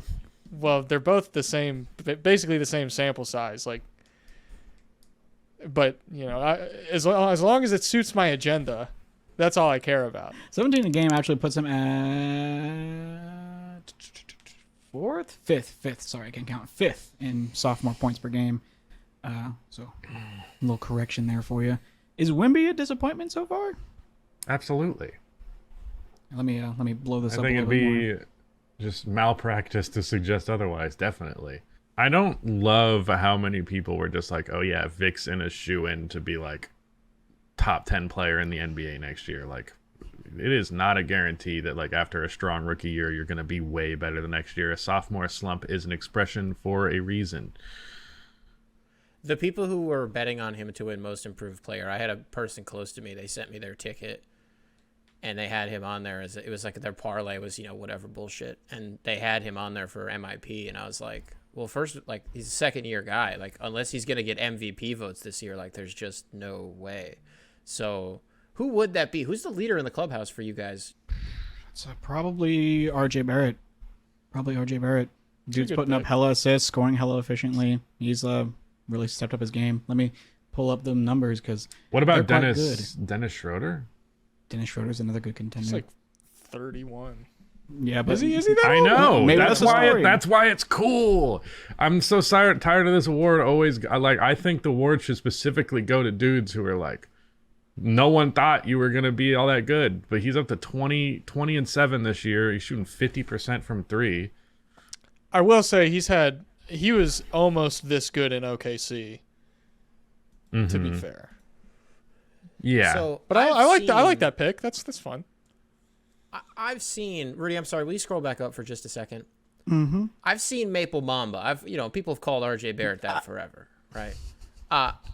well, they're both the same, basically the same sample size. Like, but, you know, as long as it suits my agenda, that's all I care about. 17 a game actually puts him at fifth. Sorry, I can't count. 5th in sophomore points per game. So a little correction there for you. Is Wemby a disappointment so far? Absolutely. Let me blow this up. I think it'd be just malpractice to suggest otherwise. Definitely. I don't love how many people were just like, oh yeah, Vic's in a shoe-in to be like top 10 player in the NBA next year. Like, it is not a guarantee that like after a strong rookie year, you're going to be way better the next year. A sophomore slump is an expression for a reason. The people who were betting on him to win most improved player, I had a person close to me, they sent me their ticket, and they had him on there as it was like their parlay was, whatever bullshit, and they had him on there for MIP, and I was like, well, first, like, he's a second-year guy. Like, unless he's going to get MVP votes this year, like, there's just no way. So, who would that be? Who's the leader in the clubhouse for you guys? It's probably RJ Barrett. Dude's putting up hella assists, scoring hella efficiently. He's really stepped up his game. Let me pull up the numbers, because what about Dennis Schroeder? Dennis Schroeder's another good contender. It's like 31. Yeah, but Is he that I old? know. Maybe That's that's the why. story. That's why it's cool. I'm so tired of this award. Always like. I think the award should specifically go to dudes who are like, no one thought you were gonna be all that good, but he's up to 20-7 this year. He's shooting 50% from three. I will say he was almost this good in OKC. To be fair, Yeah. So, but I like that pick. That's fun. I've seen Rudy. I'm sorry. Will you scroll back up for just a second? Mm-hmm. I've seen Maple Mamba. People have called RJ Barrett that forever, right?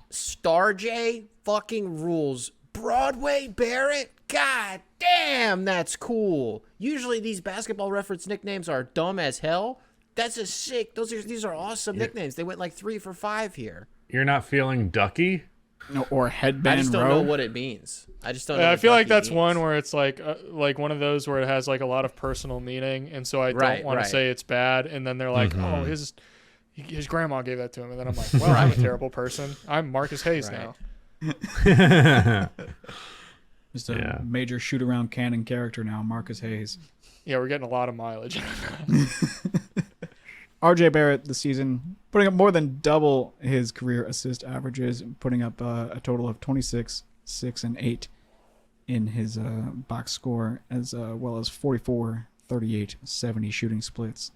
Star J fucking rules. Broadway Barrett. God damn, that's cool. Usually these basketball reference nicknames are dumb as hell. That's a sick. These are awesome nicknames. They went like 3 for 5 here. You're not feeling ducky? No, or headband I just don't row. know what it means. I just don't know. I what feel like ducky that's means. one where it's like one of those where it has like a lot of personal meaning, and so I don't want to say it's bad. And then they're like, oh, his grandma gave that to him, and then I'm like, well, I'm a terrible person. I'm Marcus Hayes now. Just a major shoot-around canon character now, Marcus Hayes. Yeah, we're getting a lot of mileage. RJ Barrett this season putting up more than double his career assist averages, putting up a total of 26, 6, and 8 in his box score, as well as 44, 38, 70 shooting splits.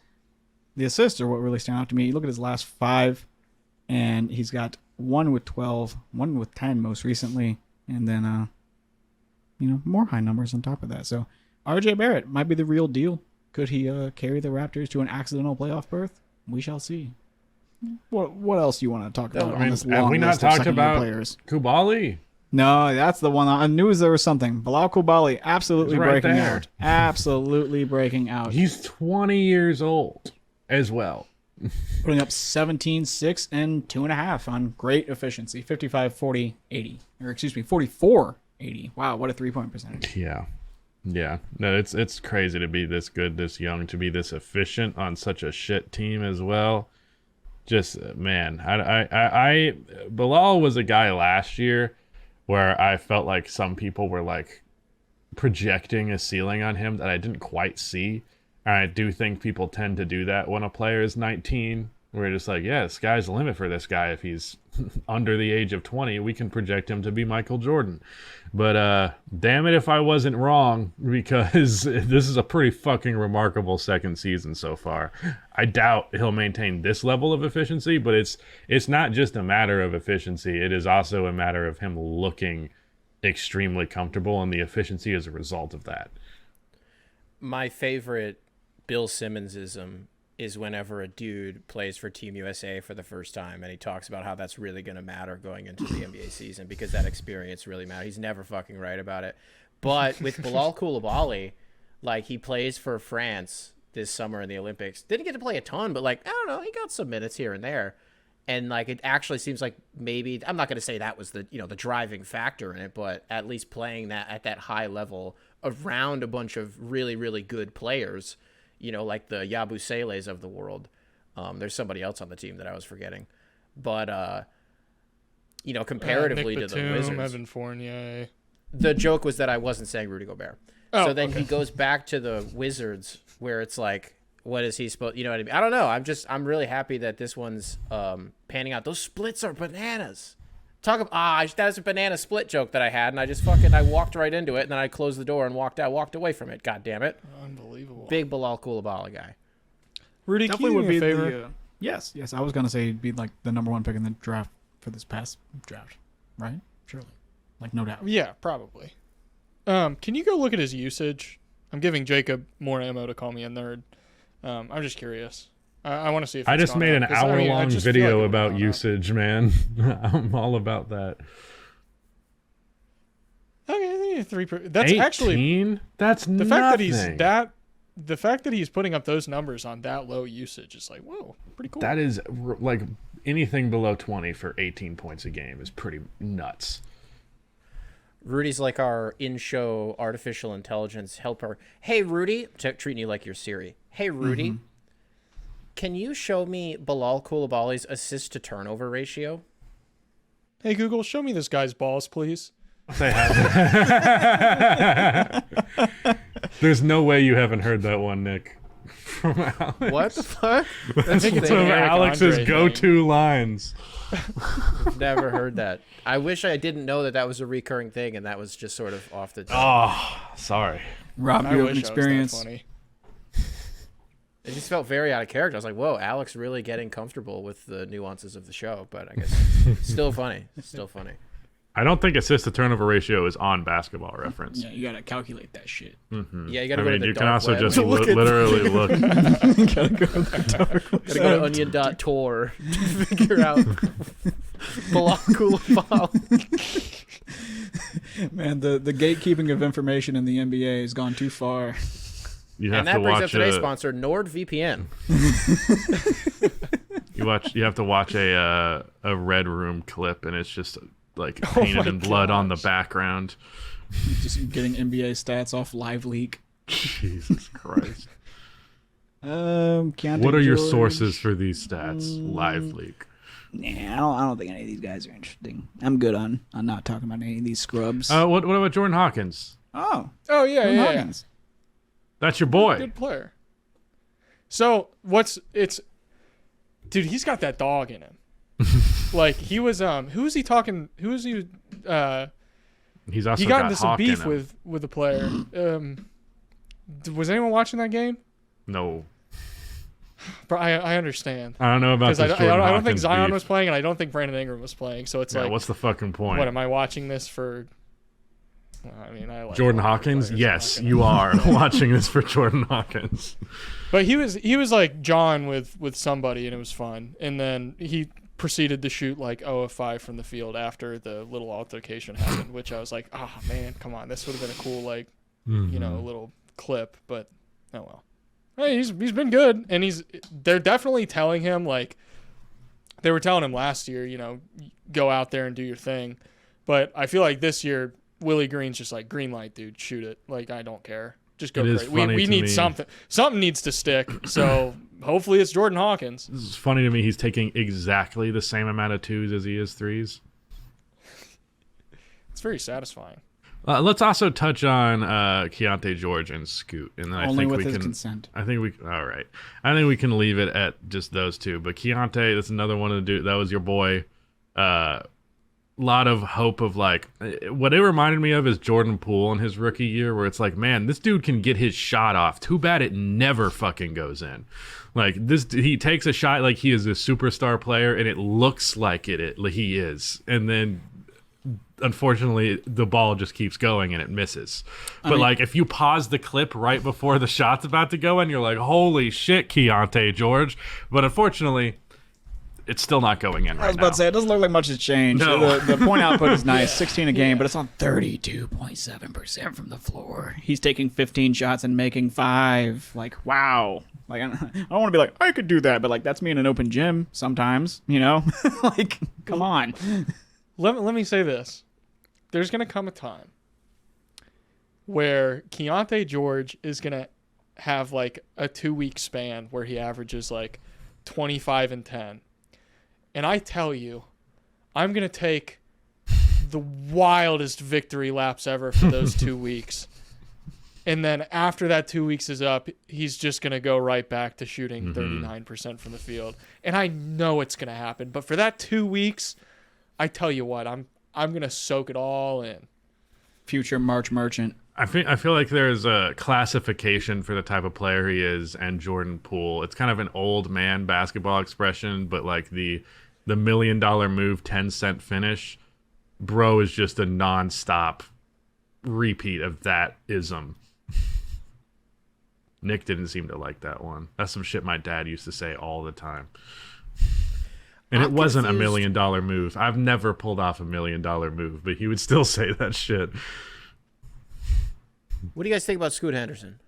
The assists are what really stand out to me. You look at his last 5, and he's got 1 with 12, 1 with 10 most recently, and then more high numbers on top of that. So RJ Barrett might be the real deal. Could he carry the Raptors to an accidental playoff berth? We shall see. What else do you want to talk about on this long have we not list of talked second-year about players? Kubali? No, that's the one. I knew there was something. Bilal Coulibaly absolutely He's right breaking there. out. Absolutely breaking out. He's 20 years old as well. Putting up 17, 6, and 2.5 on great efficiency. 55, 40, 80. Or excuse me, 44, 80. Wow, what a three-point percentage. Yeah. Yeah. No, it's crazy to be this good, this young, to be this efficient on such a shit team as well. Just, man, Bilal was a guy last year where I felt like some people were like projecting a ceiling on him that I didn't quite see. And I do think people tend to do that when a player is 19. We're just like, yeah, the sky's the limit for this guy. If he's under the age of 20, we can project him to be Michael Jordan. But damn it if I wasn't wrong, because this is a pretty fucking remarkable second season so far. I doubt he'll maintain this level of efficiency, but it's not just a matter of efficiency. It is also a matter of him looking extremely comfortable, and the efficiency is a result of that. My favorite Bill Simmonsism is whenever a dude plays for Team USA for the first time and he talks about how that's really going to matter going into the NBA season because that experience really matters. He's never fucking right about it. But with Bilal Coulibaly, like, he plays for France this summer in the Olympics. Didn't get to play a ton, but, like, I don't know, he got some minutes here and there. And, like, it actually seems like maybe, I'm not going to say that was the driving factor in it, but at least playing that at that high level around a bunch of really, really good players, like the Yabuseles of the world. There's somebody else on the team that I was forgetting. But, comparatively Nick to Batum, the Wizards. Evan Fournier. The joke was that I wasn't saying Rudy Gobert. Oh, so then okay. he goes back to the Wizards where it's like, what is he supposed, you know what I mean? I don't know. I'm really happy that this one's panning out. Those splits are bananas. That was a banana split joke that I had, and I walked right into it, and then I closed the door and walked away from it. God damn it. Unbelievable. Big Bilal Coulibaly guy. Rudy, can Definitely you would do be me a favor? Yes. I was going to say he'd be like the number 1 pick in the draft for this past draft, right? Surely. Like, no doubt. Yeah, probably. Can you go look at his usage? I'm giving Jacob more ammo to call me a nerd. I'm just curious. I want to see if I it's just gone made up, an 'cause, I hour-long just feel video like it would've about gone up. usage, man. I'm all about that. Okay, I think 3. That's 18? actually That's the fact nothing. that the fact that he's putting up those numbers on that low usage is like, whoa, pretty cool. That is like anything below 20 for 18 points a game is pretty nuts. Rudy's like our in-show artificial intelligence helper. Hey, Rudy. Treating you like your Siri. Hey, Rudy. Can you show me Bilal Coulibaly's assist-to-turnover ratio? Hey Google, show me this guy's balls, please. They have There's no way you haven't heard that one, Nick. From Alex. What the fuck? That's think it's one an of Eric Alex's Andre go-to lines. Never heard that. I wish I didn't know that was a recurring thing, and that was just sort of off the top. Oh, sorry. Rob, I you have wish an experience. I was that funny. It just felt very out of character. I was like, whoa, Alex really getting comfortable with the nuances of the show, but I guess still funny. Still funny. I don't think assist to turnover ratio is on Basketball Reference. Yeah, you gotta calculate that shit. Mm-hmm. Yeah, you gotta I go mean, to the you can dark also web. just Look at literally look. Gotta go to the dark web. Gotta go to onion.tour to figure out Balakul foul. Man, the gatekeeping of information in the NBA has gone too far. You have And that to brings up watch today's sponsor, NordVPN. You have to watch a Red Room clip, and it's just like Oh painted my in blood on the gosh. background. Just getting NBA stats off Live Leak. Jesus Christ. Keontae What are your George. sources for these stats? Live Leak. Nah, I don't think any of these guys are interesting. I'm good on not talking about any of these scrubs. What about Jordan Hawkins? Oh, Oh yeah, Jordan yeah. Hawkins. That's your boy. Good player. So dude, he's got that dog in him. Like he was who was he talking? Who was he? He's also He got into some Hawk in beef him. with a player. Was anyone watching that game? No, But I understand. I don't know about Because this. I don't think Hawkins Zion beef. was playing, and I don't think Brandon Ingram was playing. So it's Yeah, like, what's the fucking point? what am I watching this for? Well, I mean, I like Jordan all the Hawkins? players, Yes, I'm not you gonna- are watching this for Jordan Hawkins. But he was like John with somebody, and it was fun. And then he proceeded to shoot like 0 of 5 from the field after the little altercation happened, which I was like, oh man, come on, this would have been a cool like little clip. But oh well. Hey, he's been good, and they're definitely telling him, like they were telling him last year, go out there and do your thing. But I feel like this year Willie Green's just like, green light, dude, shoot it. Like, I don't care. Just go It is crazy. funny We to need me. something. Something needs to stick. So hopefully it's Jordan Hawkins. This is funny to me. He's taking exactly the same amount of twos as he is threes. It's very satisfying. Let's also touch on Keontae George and Scoot, and then I Only think with we his can. consent. I think we. All right. I think we can leave it at just those two. But Keontae, that's another one to do. That was your boy. Lot of hope of like what it reminded me of is Jordan Poole in his rookie year, where it's like, man, this dude can get his shot off. Too bad it never fucking goes in. Like this, he takes a shot like he is a superstar player, and it looks like he is, and then unfortunately the ball just keeps going and it misses. But like if you pause the clip right before the shot's about to go in, you're like, holy shit, Keontae George. But unfortunately, it's still not going in right now. I was about to say, it doesn't look like much has changed. No. The point output is nice, 16 a game, but it's on 32.7% from the floor. He's taking 15 shots and making 5. Like, wow. Like, I don't want to be like, I could do that, but like, that's me in an open gym sometimes, Like, come on. Let me say this. There's going to come a time where Keontae George is going to have like a 2-week span where he averages like 25 and 10. And I tell you, I'm going to take the wildest victory laps ever for those 2 weeks. And then after that 2 weeks is up, he's just going to go right back to shooting 39% from the field. And I know it's going to happen. But for that 2 weeks, I tell you what, I'm going to soak it all in. Future March Merchant. I feel like there's a classification for the type of player he is and Jordan Poole. It's kind of an old man basketball expression, but like the $1 million move 10-cent finish, bro, is just a nonstop repeat of that ism. Nick didn't seem to like that one. That's some shit my dad used to say all the time. And it wasn't a $1 million move. I've never pulled off a $1 million move, but he would still say that shit. What do you guys think about Scoot Henderson?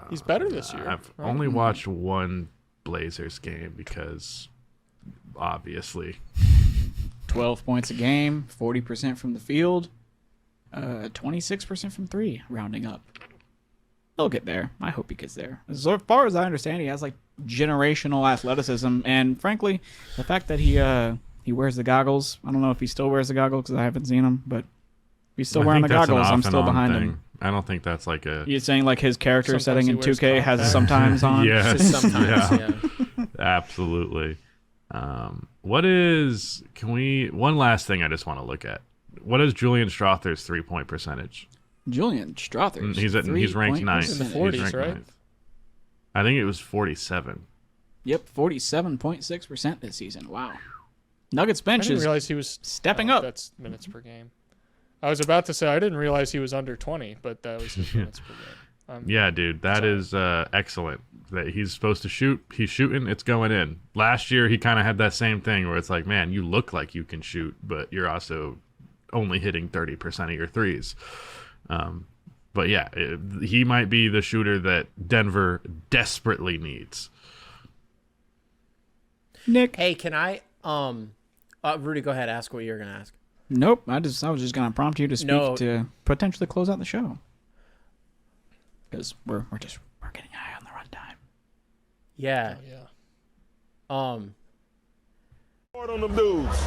He's better this year. I've right? only watched one Blazers game because obviously 12 points a game, 40% from the field, 26% from 3, rounding up. He'll get there. I hope he gets there. As far as I understand, he has like generational athleticism, and frankly, the fact that he wears the goggles. I don't know if he still wears the goggles because I haven't seen him, but if he's still I wearing think the that's an goggles, I'm off and still on behind thing. him. I don't think that's like a. You're saying like his character Sometimes setting he in wears 2K has contacts. sometimes on? Yeah. Just sometimes, yeah. Absolutely. What is? Can we? One last thing I just want to look at. What is Julian Strother's 3-point percentage? Julian Strother. He's ranked ninth. in the He's 40s, ranked right? ninth. I think it was 47. Yep, 47.6% this season. Wow. Nuggets I bench didn't is realize he was stepping up. That's minutes per game. I was about to say I didn't realize he was under 20, but that was his minutes per game. Yeah, dude, that is excellent. That he's supposed to shoot. He's shooting. It's going in. Last year, he kind of had that same thing where it's like, man, you look like you can shoot, but you're also only hitting 30% of your threes. But yeah, he might be the shooter that Denver desperately needs. Nick. Hey, can I Rudy, go ahead, ask what you're gonna ask. Nope. I was just gonna prompt you to speak No. to potentially close out the show. Because we're getting high on the runtime. Yeah. Yeah. Hard on them dudes.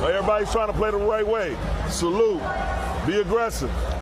Everybody's trying to play the right way. Salute. Be aggressive.